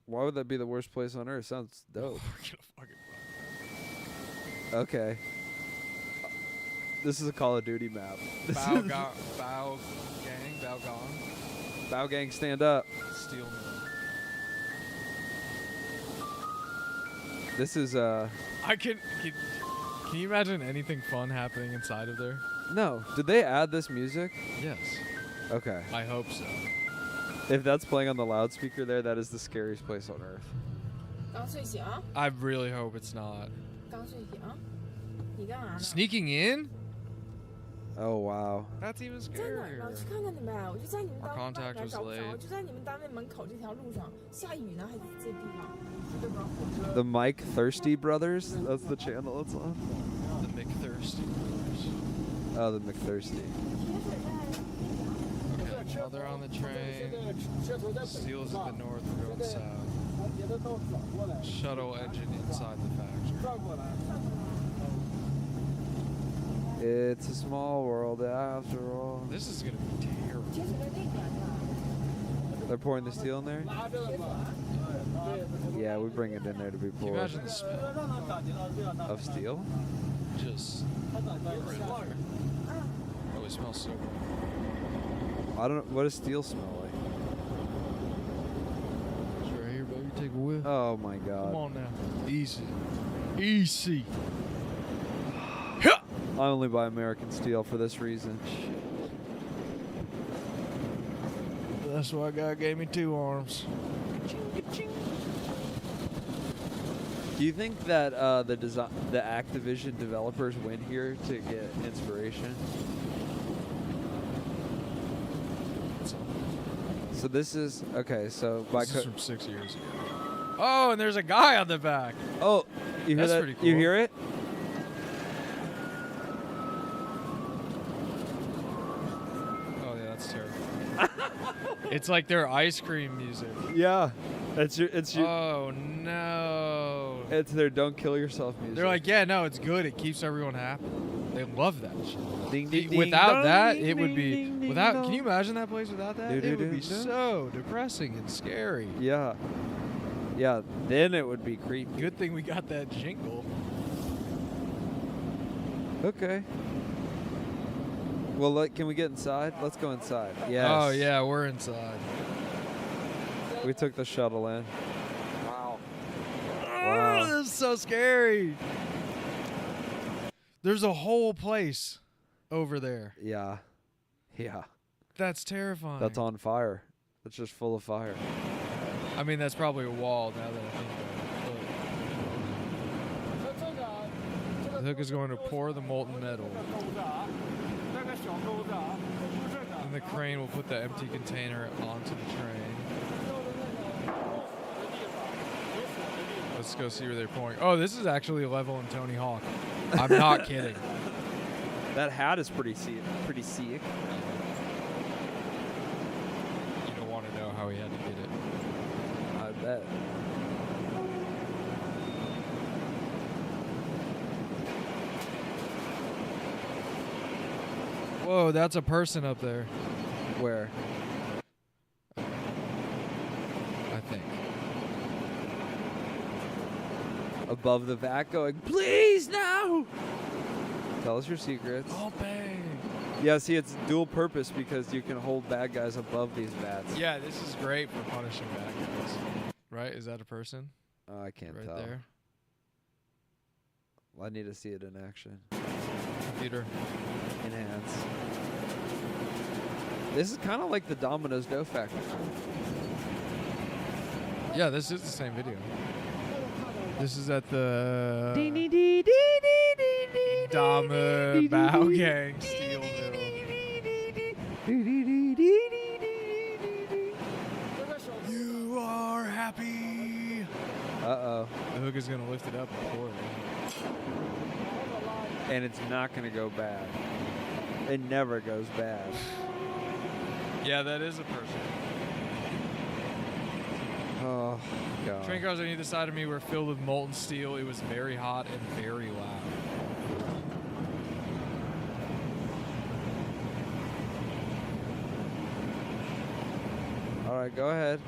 Why would that be the worst place on Earth? Sounds dope. We're gonna fucking Okay. This is a Call of Duty map. Bao Gang, Bao Gong. Bow gang, stand up. Steel mill. This is Can you imagine anything fun happening inside of there? No. Did they add this music? Yes. Okay. I hope so. If that's playing on the loudspeaker there, that is the scariest place on earth. I really hope it's not. Sneaking in? Oh wow. That's even scarier. Our contact was late. The Mike Thirsty Brothers? That's the channel it's on? The McThirsty brothers. Oh, the McThirsty. Okay, now they're on the train. Steel's at the north, we're going south. Shuttle engine inside the factory. It's a small world after all. This is gonna be terrible. They're pouring the steel in there? Yeah, we bring it in there to be Can you poured. imagine the smell? Of steel? Just oh, it smells so good. I don't know. What does steel smell like? It's right here, baby. Take a whiff. Oh my god. Come on now. Easy. Easy. I only buy American steel for this reason. That's why God gave me 2 arms. Do you think that the Activision developers went here to get inspiration? So this is okay. So by This is from 6 years ago. Oh, and there's a guy on the back. Oh, you hear That's that? pretty cool. You hear it? Oh yeah, that's terrible. It's like their ice cream music. Yeah, it's your. Oh no! It's their "Don't Kill Yourself" music. They're like, yeah, no, it's good. It keeps everyone happy. They love that shit. Ding, ding, ding, without dong, that, ding, it would ding, be ding, ding, without. dong. Can you imagine that place without that? Do, do, It would do, be do. so depressing and scary. Yeah. Yeah. Then it would be creepy. Good thing we got that jingle. Okay. Well, can we get inside? Let's go inside. Yes. Oh yeah, we're inside. We took the shuttle in. Wow. Wow. This is so scary. There's a whole place over there. Yeah. Yeah. That's terrifying. That's on fire. It's just full of fire. I mean, that's probably a wall now that I think about it. The hook is going to pour the molten metal. And the crane will put the empty container onto the train. Let's go see where they're pouring. Oh, this is actually a level in Tony Hawk. I'm not kidding. That hat is pretty sick. You don't want to know how he had to get it. I bet. Whoa, that's a person up there. Where? I think. Above the vat going, please, no! Tell us your secrets. Oh, bang. Yeah, see, it's dual purpose because you can hold bad guys above these vats. Yeah, this is great for punishing bad guys. Right? Is that a person? I can't right tell. there. Well, I need to see it in action. Computer. Enhance. This is kind of like the Domino's Dough Factory. Yeah, this is the same video. This is at the Dama Bow Gang Steel Mill. You are happy. Uh-oh. The hook is going to lift it up and pour it. And it's not going to go bad. It never goes bad. Yeah, that is a person. Oh, God. Train cars on either side of me were filled with molten steel. It was very hot and very loud. All right, go ahead.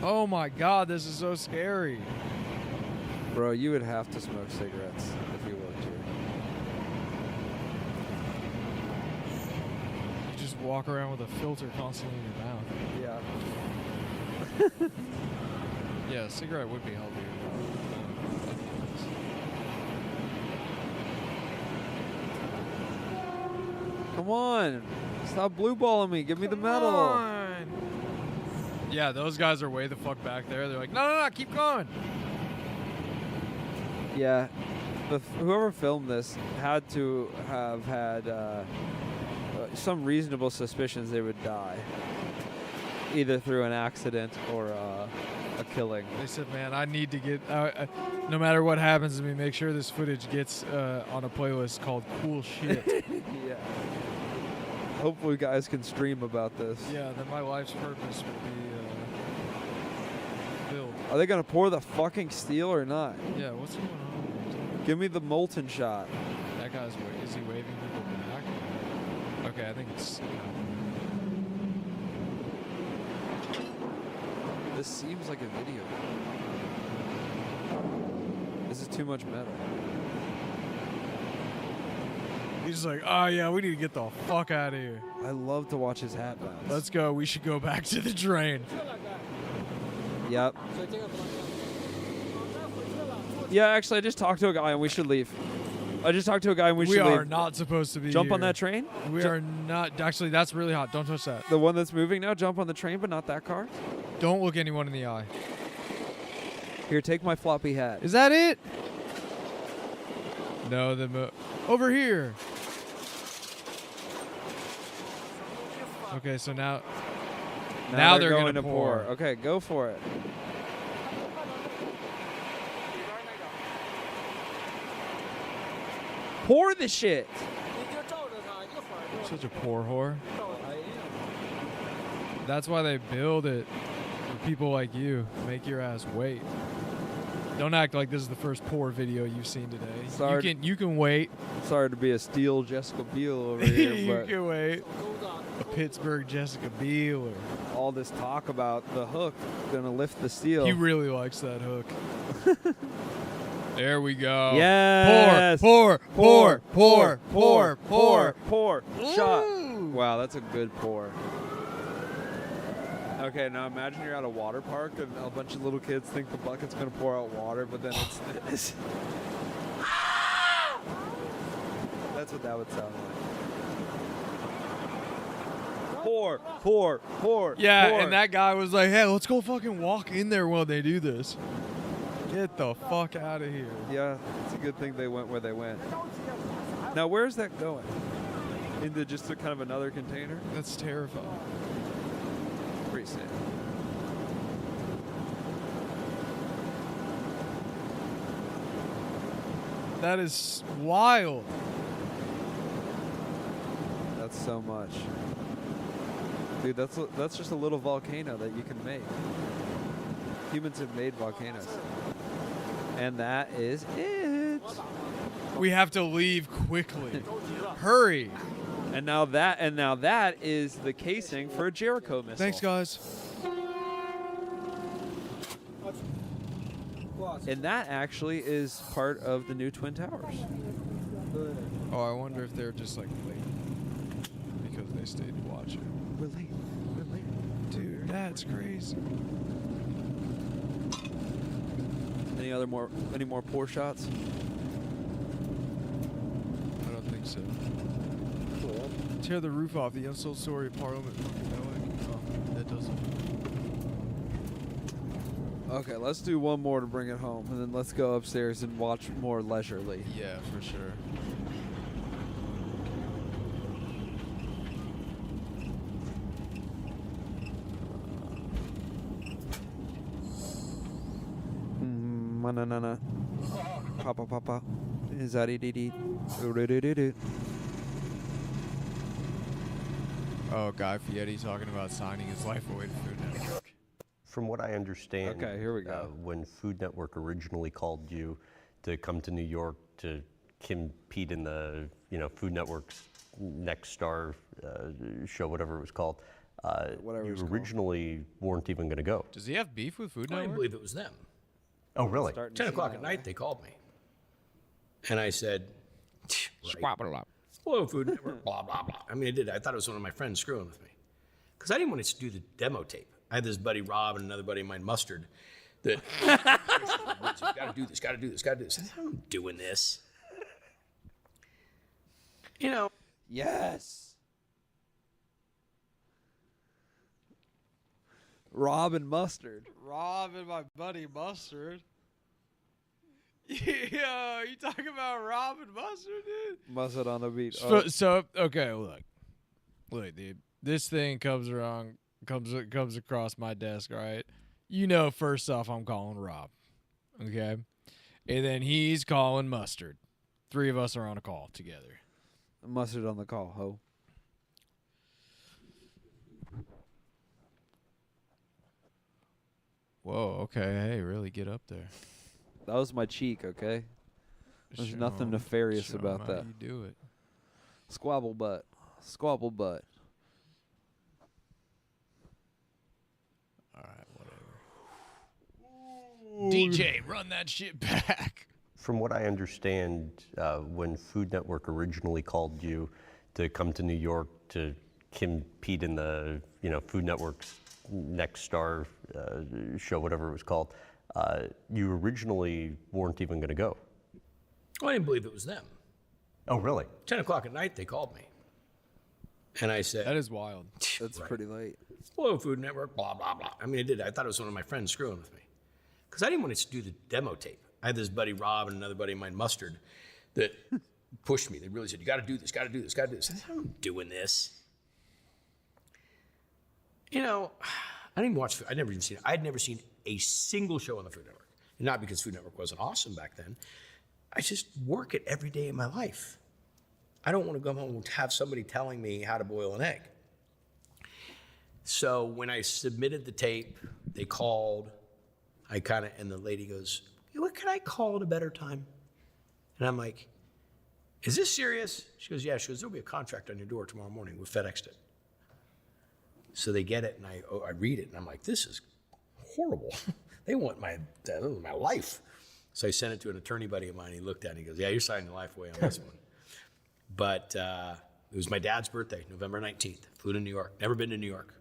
Oh my God, this is so scary. Bro, you would have to smoke cigarettes if you worked here. You just walk around with a filter constantly in your mouth. Yeah. Yeah, a cigarette would be healthier. Come on. Stop blue balling me. Give me the medal. Yeah, those guys are way the fuck back there. They're like, no, keep going. Yeah. Whoever filmed this had to have had some reasonable suspicions they would die. Either through an accident or a killing. They said, man, I need to get, no matter what happens to me, make sure this footage gets on a playlist called Cool Shit. Yeah. Hopefully guys can stream about this. Yeah, then my life's purpose would be filled. Are they going to pour the fucking steel or not? Yeah, what's going on? Give me the molten shot. That guy's, is he waving people back? Okay, I think it's... This seems like a video. This is too much metal. He's like, oh yeah, we need to get the fuck out of here. I love to watch his hat bounce. Let's go. We should go back to the drain. Yep. Yeah, actually, I just talked to a guy and we should leave. I just talked to a guy and we should leave. We are not supposed to be Jump on here. that train? We are not. Actually, that's really hot. Don't touch that. The one that's moving now? Jump on the train, but not that car? Don't look anyone in the eye. Here, take my floppy hat. Is that it? No, over here. Okay, so now they're going to pour. Okay, go for it. Pour the shit. Such a poor whore. That's why they build it for people like you. Make your ass wait. Don't act like this is the first poor video you've seen today. Sorry. You can wait. Sorry to be a steel Jessica Biel over here, You but can wait. A Pittsburgh Jessica Biel. All this talk about the hook gonna lift the steel. He really likes that hook. There we go. Yes. Pour. Shot. Wow, that's a good pour. Okay, now imagine you're at a water park and a bunch of little kids think the bucket's gonna pour out water, but then it's this. That's what that would sound like. Pour. Yeah, pour. and that guy was like, hey, let's go fucking walk in there while they do this. Get the fuck out of here. Yeah, it's a good thing they went where they went. Now, where's that going? Into just a kind of another container? That's terrifying. Pretty sad. That is wild. That's so much. Dude, that's just a little volcano that you can make. Humans have made volcanoes. And that is it. We have to leave quickly. Hurry. And now that is the casing for a Jericho missile. Thanks, guys. And that actually is part of the new Twin Towers. Oh, I wonder if they're just like late because they stayed to watch it. We're late. Dude, that's crazy. Any more pour shots? I don't think so. Tear the roof off. The unsold story of Parliament. Oh, that doesn't. Okay, let's do one more to bring it home, and then let's go upstairs and watch more leisurely. Yeah, for sure. Manana. Papa. Zari-dee-dee. Oh, Guy Fieri talking about signing his life away to Food Network. From what I understand, Okay, here we go. When Food Network originally called you to come to New York to compete in the Food Network's Next Star show, whatever it was called, you originally weren't even going to go. Does he have beef with Food I Network? didn't believe it was them. Oh, really? 10 o'clock at night, they called me. And I said, Squabble up. Hello, Food Network, blah, blah, blah. I mean, I did. I thought it was one of my friends screwing with me. Because I didn't want to do the demo tape. I had this buddy, Rob, and another buddy of mine, Mustard, that, got to do this, got to do this, got to do this. I said, I'm doing this. You know. Yes. Rob and Mustard. Rob and my buddy Mustard. Yo, you talking about Rob and Mustard, dude? Mustard on the beat. So okay, look, dude. This thing comes across my desk, right? You know, first off, I'm calling Rob, okay, and then he's calling Mustard. 3 of us are on a call together. Mustard on the call, ho. Whoa, okay, hey, really get up there. That was my cheek, okay? There's Show nothing 'em- nefarious show 'em about how that. you do it. Squabble butt. Squabble butt. All right, whatever. DJ, run that shit back. From what I understand, when Food Network originally called you to come to New York to compete in the Food Network's Next Star show, whatever it was called, you originally weren't even going to go. Well, I didn't believe it was them. Oh, really? 10 o'clock at night, they called me. And I said, That is wild. That's pretty late. Hello, Food Network, blah, blah, blah. I mean, I did. I thought it was one of my friends screwing with me. Because I didn't want to do the demo tape. I had this buddy, Rob, and another buddy of mine, Mustard, that pushed me. They really said, you got to do this, got to do this, got to do this. I said, I'm doing this. You know, I'd never seen a single show on the Food Network. And not because Food Network wasn't awesome back then. I just work it every day of my life. I don't want to go home and have somebody telling me how to boil an egg. So when I submitted the tape, they called. And the lady goes, hey, what can I call at a better time? And I'm like, is this serious? She goes, yeah. She goes, there'll be a contract on your door tomorrow morning. We FedExed it. So they get it, and I read it, and I'm like, this is horrible. They want my life. So I sent it to an attorney buddy of mine. He looked at it, and he goes, yeah, you're signing your life away on this one. But it was my dad's birthday, November 19th. Flew to New York. Never been to New York.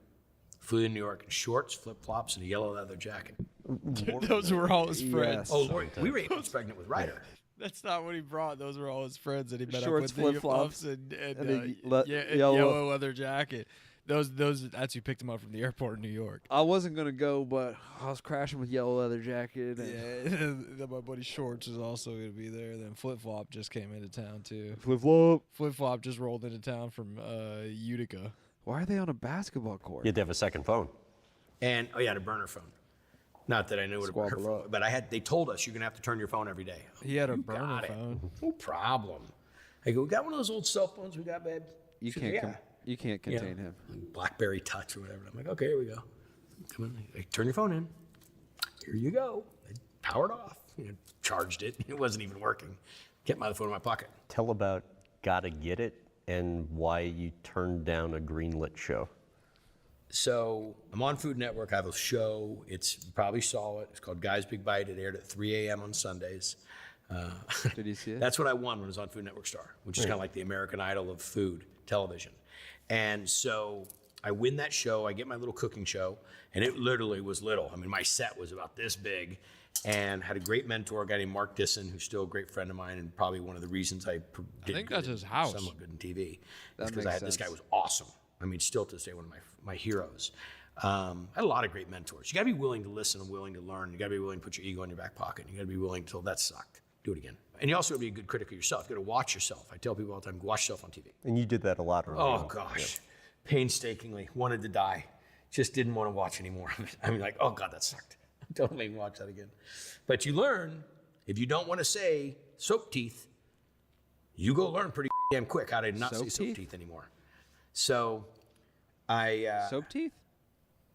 Flew to New York in shorts, flip-flops, and a yellow leather jacket. Those were all his friends. Oh, Lord, we were almost pregnant with Ryder. That's not what he brought. Those were all his friends that he met Shorts, up with. flip-flops, and a yellow leather jacket. That's who picked him up from the airport in New York. I wasn't going to go, but I was crashing with yellow leather jacket. And Then my buddy Shorts is also going to be there. Then Flip Flop just came into town, too. Flip Flop just rolled into town from Utica. Why are they on a basketball court? You had to have a second phone. And, I had a burner phone. Not that I knew what a burner phone, but they told us you're going to have to turn your phone every day. He had a burner phone. No problem. I go, we got one of those old cell phones we got, babe? You can't contain him. BlackBerry Touch or whatever. I'm like, okay, here we go. Come on, turn your phone in. Here you go. I powered off. Charged it. It wasn't even working. Kept my phone in my pocket. Tell about Gotta Get It and why you turned down a greenlit show. So I'm on Food Network. I have a show. You probably saw it. It's called Guy's Big Bite. It aired at 3 a.m. on Sundays. Did you see it? That's what I won when I was on Food Network Star, which is kind of like the American Idol of food television. And so I win that show. I get my little cooking show, and it literally was little. I mean, my set was about this big, and had a great mentor, a guy named Mark Disson, who's still a great friend of mine, and probably one of the reasons I think that's his house. Somewhat good in TV. That Because makes this sense. guy was awesome. I mean, still to this day, one of my heroes. I had a lot of great mentors. You got to be willing to listen and willing to learn. You got to be willing to put your ego in your back pocket. You got to be willing to, that sucked. Do it again. And you also got to be a good critic of yourself. You got to watch yourself. I tell people all the time, watch yourself on TV. And you did that a lot early Oh, on. gosh. Painstakingly. Wanted to die. Just didn't want to watch anymore. I mean, like, oh, God, that sucked. Don't make me watch that again. But you learn, if you don't want to say soap teeth, you go learn pretty damn quick how to not say soap teeth anymore. So soap teeth?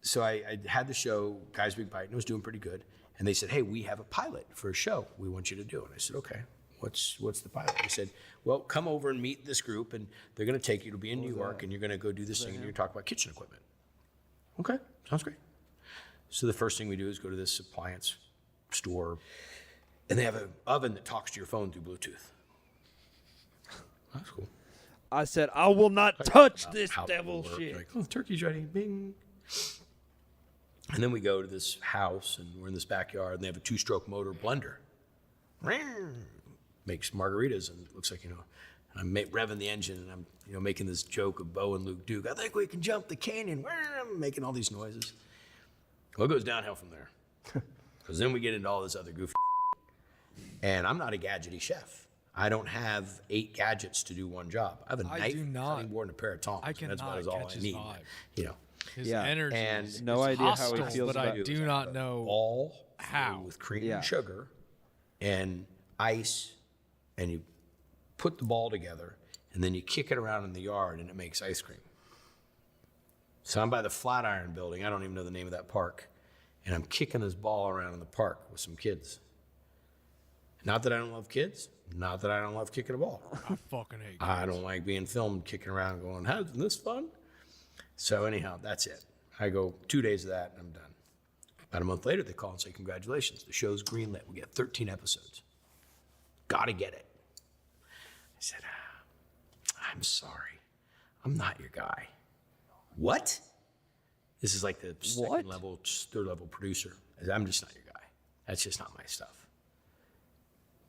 So I had the show, Guy's Big Bite, and it was doing pretty good. And they said, hey, we have a pilot for a show we want you to do. And I said, okay, what's the pilot? They said, well, come over and meet this group, and they're going to take you to be in New York, and you're going to go do this thing, and you're going to talk about kitchen equipment. Okay, sounds great. So the first thing we do is go to this appliance store, and they have an oven that talks to your phone through Bluetooth. That's cool. I said, I will not touch this how devil people work. shit. Like, oh, the turkey's ready. Bing. And then we go to this house, and we're in this backyard, and they have a 2-stroke motor blender. Makes margaritas, and it looks like, I'm revving the engine, and I'm, making this joke of Bo and Luke Duke. I think we can jump the canyon. I'm making all these noises. Well, it goes downhill from there. Because then we get into all this other goofy. And I'm not a gadgety chef. I don't have 8 gadgets to do one job. I have a knife, cutting board, and a pair of tongs. And that's about all I need. His energy and is no idea how he hostile, feels but about I do not know all how. With cream and sugar and ice, and you put the ball together, and then you kick it around in the yard, and it makes ice cream. So I'm by the Flatiron Building. I don't even know the name of that park. And I'm kicking this ball around in the park with some kids. Not that I don't love kids. Not that I don't love kicking a ball. I fucking hate kids. I don't like being filmed kicking around going, isn't this fun? So anyhow, that's it. I go 2 days of that, and I'm done. About a month later, they call and say, congratulations, the show's greenlit. We get 13 episodes. Gotta get it. I said, I'm sorry. I'm not your guy. What? This is like the second level, third level producer. I'm just not your guy. That's just not my stuff.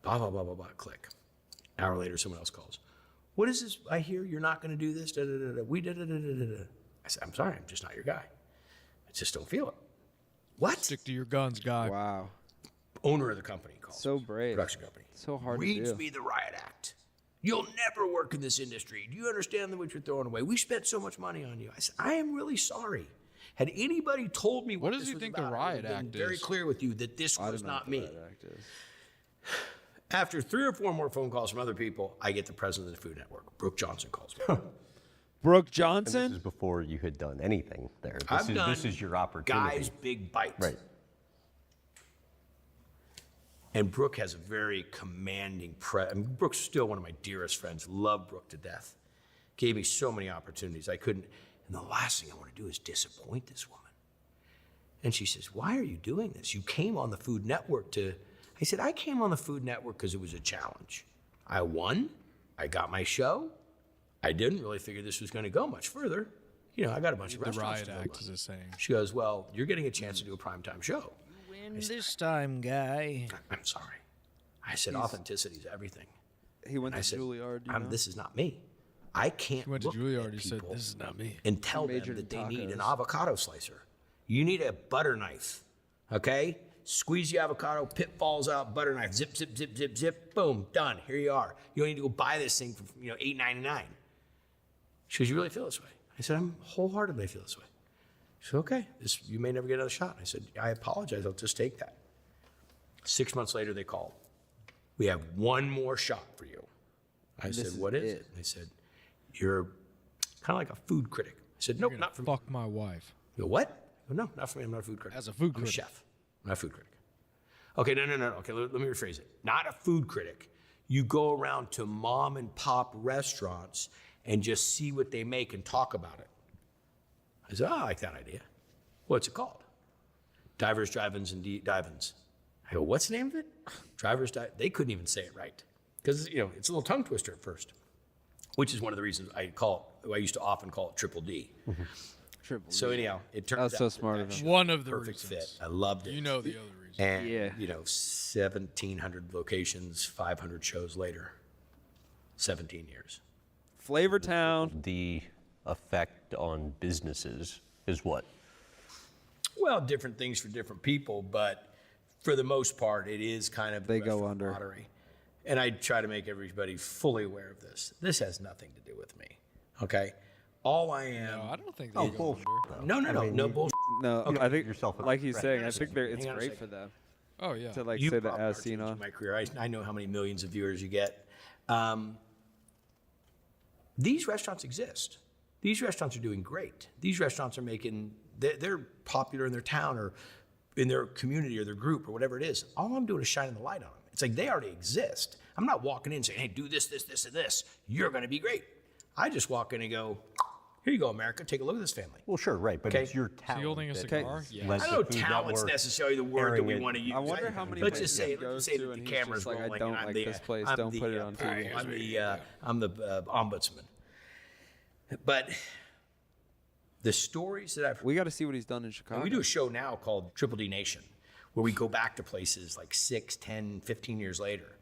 Blah, blah, blah, blah, blah, click. An hour later, someone else calls. What is this? I hear you're not going to do this. Da, da, da, da. We da, da, da, da, da. I said, I'm sorry. I'm just not your guy. I just don't feel it. What? Stick to your guns, guy. Wow. Owner of the company calls. So brave. Production company. So hard to Reads do. me the riot act. You'll never work in this industry. Do you understand what you're throwing away? We spent so much money on you. I said, I am really sorry. Had anybody told me what does this he was think about, the I would riot have been act very is? clear with you that this was not me. Riot Act is. After 3 or 4 more phone calls from other people, I get the president of the Food Network. Brooke Johnson calls me. Brooke Johnson? This is before you had done anything there. This is your opportunity. Guy's Big Bite. Right. And Brooke has a very commanding Brooke's still one of my dearest friends. Love Brooke to death. Gave me so many opportunities. I couldn't. And the last thing I want to do is disappoint this woman. And she says, why are you doing this? You came on the Food Network to... I said, I came on the Food Network because it was a challenge. I won. I got my show. I didn't really figure this was going to go much further. I got a bunch of restaurants. The riot act is a saying. She goes, well, you're getting a chance to do a primetime show. Win this time, guy. I'm sorry. I said, authenticity is everything. He went to said, Juilliard. This is not me. I can't He went to look Juilliard. at He said, people this is not me. and tell them majored that in they need an tacos. avocado slicer. You need a butter knife, okay? Squeeze the avocado, pit falls out, butter knife, zip, zip, zip, zip, zip, boom, done. Here you are. You don't need to go buy this thing for $8.99. She goes, you really feel this way? I said, I'm wholeheartedly feel this way. She said, okay, you may never get another shot. I said, I apologize, I'll just take that. 6 months later, they called. We have one more shot for you. I said, what is it? They said, you're kind of like a food critic. I said, nope, not for me. Fuck my wife. You go, what? I go, no, not for me. I'm not a food critic. As a food I'm critic. a chef. I'm not a food critic. Okay, no. Okay, let me rephrase it. Not a food critic. You go around to mom and pop restaurants and just see what they make and talk about it. I said, I like that idea. What's it called? Divers, Drive-Ins, and Dive-Ins. I go, what's the name of it? Drivers, They couldn't even say it right. Because, it's a little tongue twister at first, which is one of the reasons I used to often call it Triple D. Triple So D. anyhow, it turned out That's so smart of that him. show One of the perfect reasons. fit. I loved it. You know the other reason. And, Yeah. 1,700 locations, 500 shows later, 17 years. Flavor Town. The effect on businesses is what? Well, different things for different people, but for the most part, it is kind of They the go restaurant under. lottery. And I try to make everybody fully aware of this. This has nothing to do with me, okay? All I am... No, I don't think they go under. No bullshit. No, Okay. I think, yourself like he's Right. saying, Hang on I a think second. it's Hang on a great second. for them Oh, yeah. to like You say that probably as are seen changing on. my career. I know how many millions of viewers you get. These restaurants exist. These restaurants are doing great. These restaurants are making, they're popular in their town or in their community or their group or whatever it is. All I'm doing is shining the light on them. It's like they already exist. I'm not walking in saying, hey, do this, this, this, and this. You're going to be great. I just walk in and go, here you go, America. Take a look at this family. Well, sure, right, but Okay. it's your Is talent. he holding a that cigar? has Yeah. led I the don't know Food talent's Network necessarily the word that airing we it. want to use. I wonder how many Let's just say, places he goes that to the and he's camera's just like, I rolling. don't and like this place, I'm don't the, put it on TV. I'm the ombudsman. But the stories that I've We got to see what he's done in Chicago. And we do a show now called Triple D Nation, where we go back to places like 6, 10, 15 years later.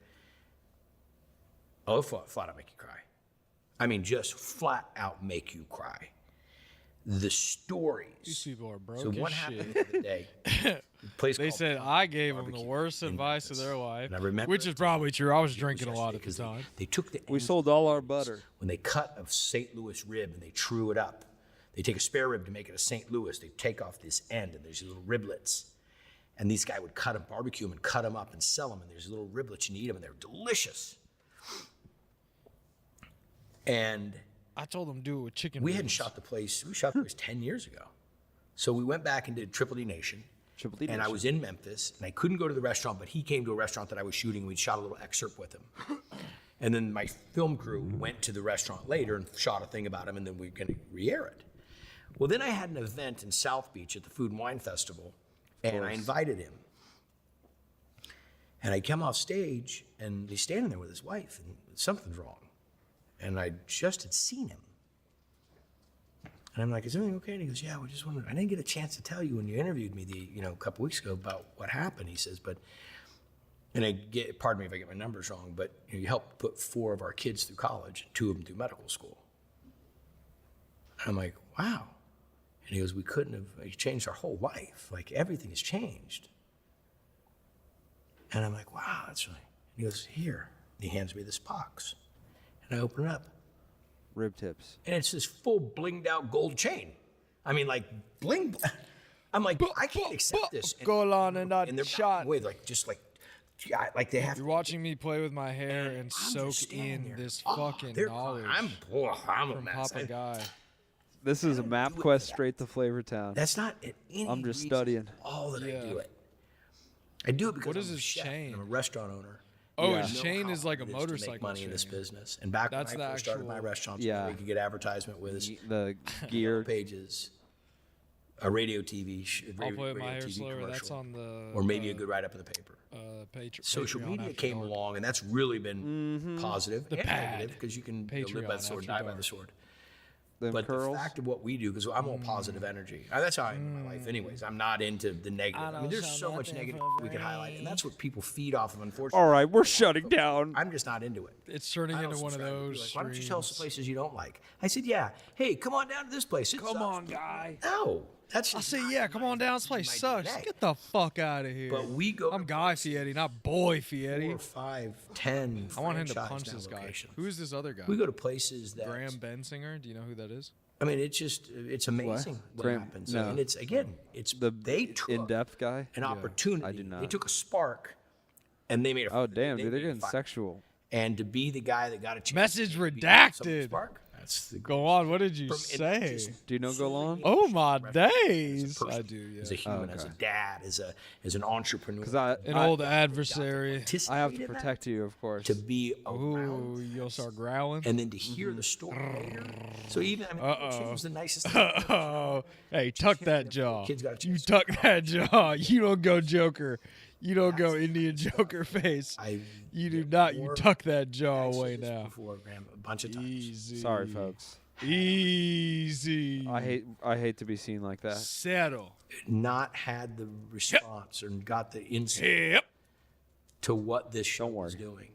Oh, flat out make you cry. I mean, just flat out make you cry. The stories. These people are broke So what as happened shit. the other day? They said I gave them the worst advice of their life, And I remember which is probably true. I was drinking a lot at the time. They took the We sold all our butter. when they cut a St. Louis rib and they true it up. They take a spare rib to make it a St. Louis. They take off this end and there's these little riblets. And these guys would cut them, barbecue them, and cut them up and sell them. And there's little riblets and you eat them, and they're delicious. And I told them do it with chicken. we hadn't wings. shot the place. We shot the place 10 years ago. So we went back and did Triple D Nation. Triple D And I Nation. was in Memphis, and I couldn't go to the restaurant, but he came to a restaurant that I was shooting. We shot a little excerpt with him. And then my film crew went to the restaurant later and shot a thing about him, and then we were going to re-air it. Well, then I had an event in South Beach at the Food and Wine Festival, and I invited him. And I come off stage, and he's standing there with his wife, and something's wrong. And I just had seen him. And I'm like, is everything okay? And he goes, yeah, we just wanted, I didn't get a chance to tell you when you interviewed me a couple weeks ago about what happened. He says, but, and pardon me if I get my numbers wrong, but you helped put 4 of our kids through college, and 2 of them through medical school. And I'm like, wow. And he goes, we couldn't have, you changed our whole life. Like everything has changed. And I'm like, wow, that's really, and he goes, here. And he hands me this box. And I open it up. Rib tips. And it's this full blinged out gold chain. I mean, like bling. I'm like, I can't accept this. Go on and not and they're shot. Way, like they have. You're watching me play with my hair and soak in this fucking knowledge I'm a from mess. Papa Guy. This is a map quest straight to Flavortown. That's not any I'm just reason studying. all that I do it. I do it because What is I'm a his chef chain? and I'm a restaurant owner. Oh, I his know chain how is like a hard it is to motorcycle make money in this chain. business. And back That's when I the first started my actual- restaurants, Yeah. we could get advertisement with us. The gear. Pages, a radio TV, I'll play with my hair TV slower. commercial, That's on the or maybe a good write-up in the paper. Social Patreon media after came dark. along, and that's really been positive The and pad. negative because you can live Patreon by the sword, after die by dark. the sword. Them But curls. the fact of what we do, because I'm all positive energy. That's how I am in my life, anyways. I'm not into the negative. I mean, there's so much negative we could highlight, and that's what people feed off of, unfortunately. All right, we're shutting down. I'm just not into it. It's turning I into don't one of subscribe to those. like, why don't you tell us the streams. places you don't like? I said, yeah. Hey, come on down to this place. It Come sucks. on, guy. No, that's I just say, not yeah, come on down. This place sucks. day. Get the fuck out of here. But we go. I'm Guy Fieri, not Boy Fieri. 4, 5, 10. I want him to franchise punch now this guy. locations. Who is this other guy? We go to places that Graham Bensinger. Do you know who that is? I mean, it's amazing what Graham- happens. no. And it's they took In-depth guy. an opportunity. I do not. They took a spark, and they made a. Oh damn, they dude, they're made a getting fire. sexual. And to be the guy that got a chance. Message to be redacted. Spark, that's the Go on. What did you From- and say? just Do you know Go On? Oh my days. as a person, I do. Yeah. as a human, as a dad, as an entrepreneur. Because An old adversary. I have to protect you, of course. to be Ooh, around, you'll start growling. and then to hear the story later. So even I mean, it was the nicest. thing. Uh-oh. Hey, tuck that jaw. Kids got a You chance to tuck that jaw. You don't go Joker. You don't go Indian Joker face. You do not. You tuck that jaw away now. Before, Graham, a bunch of times. Easy. Sorry, folks. Easy. I hate to be seen like that. Settle. Not had the response or got the insight to what this show was doing,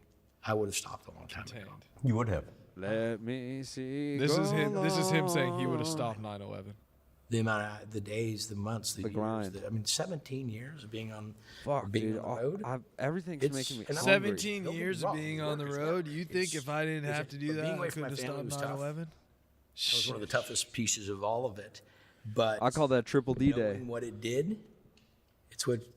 I would have stopped a long time ago. You would have. Let me see. This is him. Go This is him saying he would have on. stopped 9/11. The amount of the days, the months, the The years, grind. I mean, 17 years of being on, Fuck, being dude. on the road. Everything's It's- making me and I'm- hungry. 17 Don't get me years of wrong, being the on the work is road. hard. You think if I didn't have to do but that, being I away from couldn't have my family stopped was tough. 9/11? That was one of the toughest pieces of all of it. But I call that Triple D Day. knowing what it did,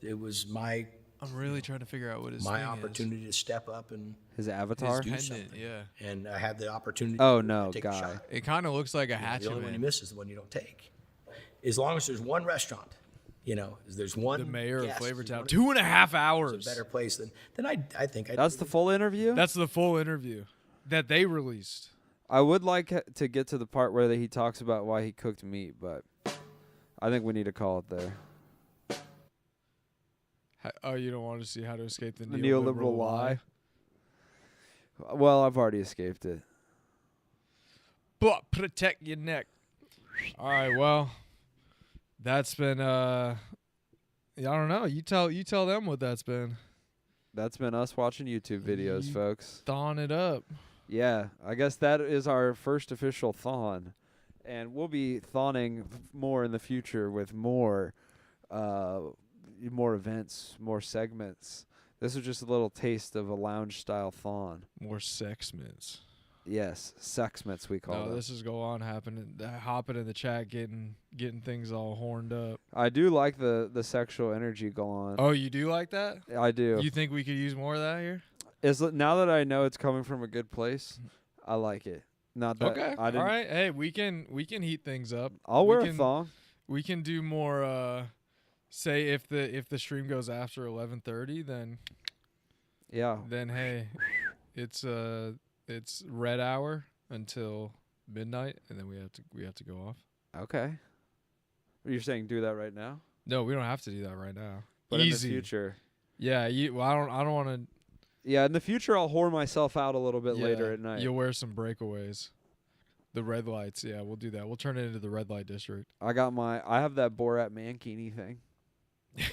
it was my I'm really trying to figure out what his thing opportunity to step up and His avatar. do Pendant, something. yeah. And I had the opportunity. Oh, to no, take guy. a shot. It kind of looks like a The hatchet only one you man. miss is the one you don't take. As long as there's one restaurant, there's one. The mayor of guest who Flavortown. wanted 2.5 to- hours. It's a better place than I think. That's the full interview. That's the full interview that they released. I would like to get to the part where he talks about why he cooked meat, but I think we need to call it there. Oh, you don't want to see how to escape the The neoliberal neoliberal lie? lie. Well, I've already escaped it. But protect your neck. All right, well, that's been I don't know. You tell them what that's been. That's been us watching YouTube videos, folks. Thawing it up. Yeah, I guess that is our first official thon, and we'll be thawing more in the future with more events, more segments. This was just a little taste of a lounge style thon. More sexments. Yes, sexments we call No, them. this is go on hopping in the chat, getting things all horned up. I do like the sexual energy go on. Oh, you do like that? I do. You think we could use more of that here? Now that I know it's coming from a good place, I like it. Not that Okay. I didn't. All right. Hey, we can heat things up. I'll wear We a can- thong. We can do more. Say if the stream goes after 11:30, then Yeah. Then hey, it's red hour until midnight, and then we have to go off. Okay. You're saying do that right now? No, we don't have to do that right now. But Easy. in the future. Yeah. Well, I don't want to. Yeah, in the future I'll whore myself out a little bit later at night. You'll wear some breakaways. The red lights, yeah, we'll do that. We'll turn it into the red light district. I have that Borat mankini thing.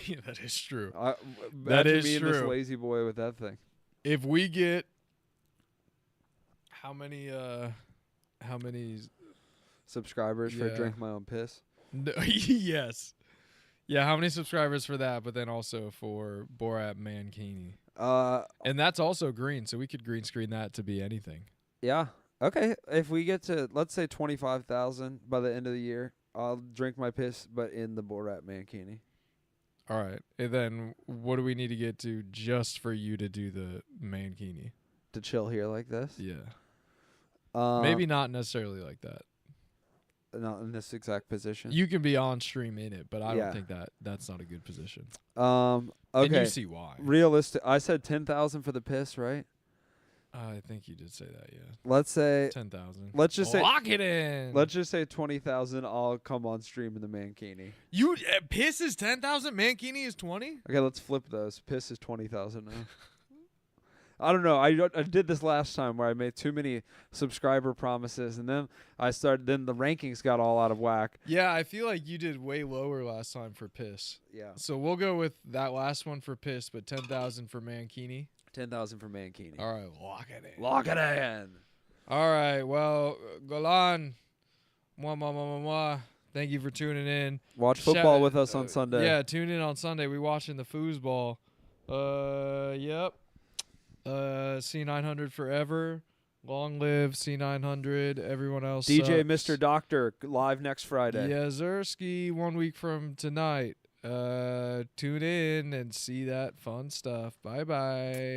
Yeah, that is true. That That is me true. And this lazy boy with that thing. If we get how many subscribers for Yeah. drink my own piss? No, yes. Yeah, how many subscribers for that, but then also for Borat Mankini. And that's also green, so we could green screen that to be anything. Yeah. Okay. If we get to, let's say, 25,000 by the end of the year, I'll drink my piss, but in the Borat mankini. All right. And then what do we need to get to just for you to do the Mankini? To chill here like this? Yeah. Maybe not necessarily like that. Not in this exact position. You can be on stream in it, but I Yeah. don't think that's not a good position. Okay. And you see why. Realistic. I said 10,000 for the piss, right? I think you did say that, yeah. Let's say 10,000. Let's just say lock it in. Let's just say 20,000. I'll come on stream in the mankini. You piss is 10,000. Mankini is 20. Okay, let's flip those. Piss is 20,000 now. I don't know. I did this last time where I made too many subscriber promises, and then Then the rankings got all out of whack. Yeah, I feel like you did way lower last time for piss. Yeah. So we'll go with that last one for piss, but 10,000 for Mankini. 10,000 for mankini. All right, lock it in. Lock it in. All right, well, Golan, mwah. Thank you for tuning in. Watch football with us on Sunday. Yeah, tune in on Sunday. We watching the foosball. Yep. C900 forever. Long live C900. Everyone else. DJ sucks. Mr. Doctor live next Friday. Yazerski 1 week from tonight. Tune in and see that fun stuff. Bye-bye.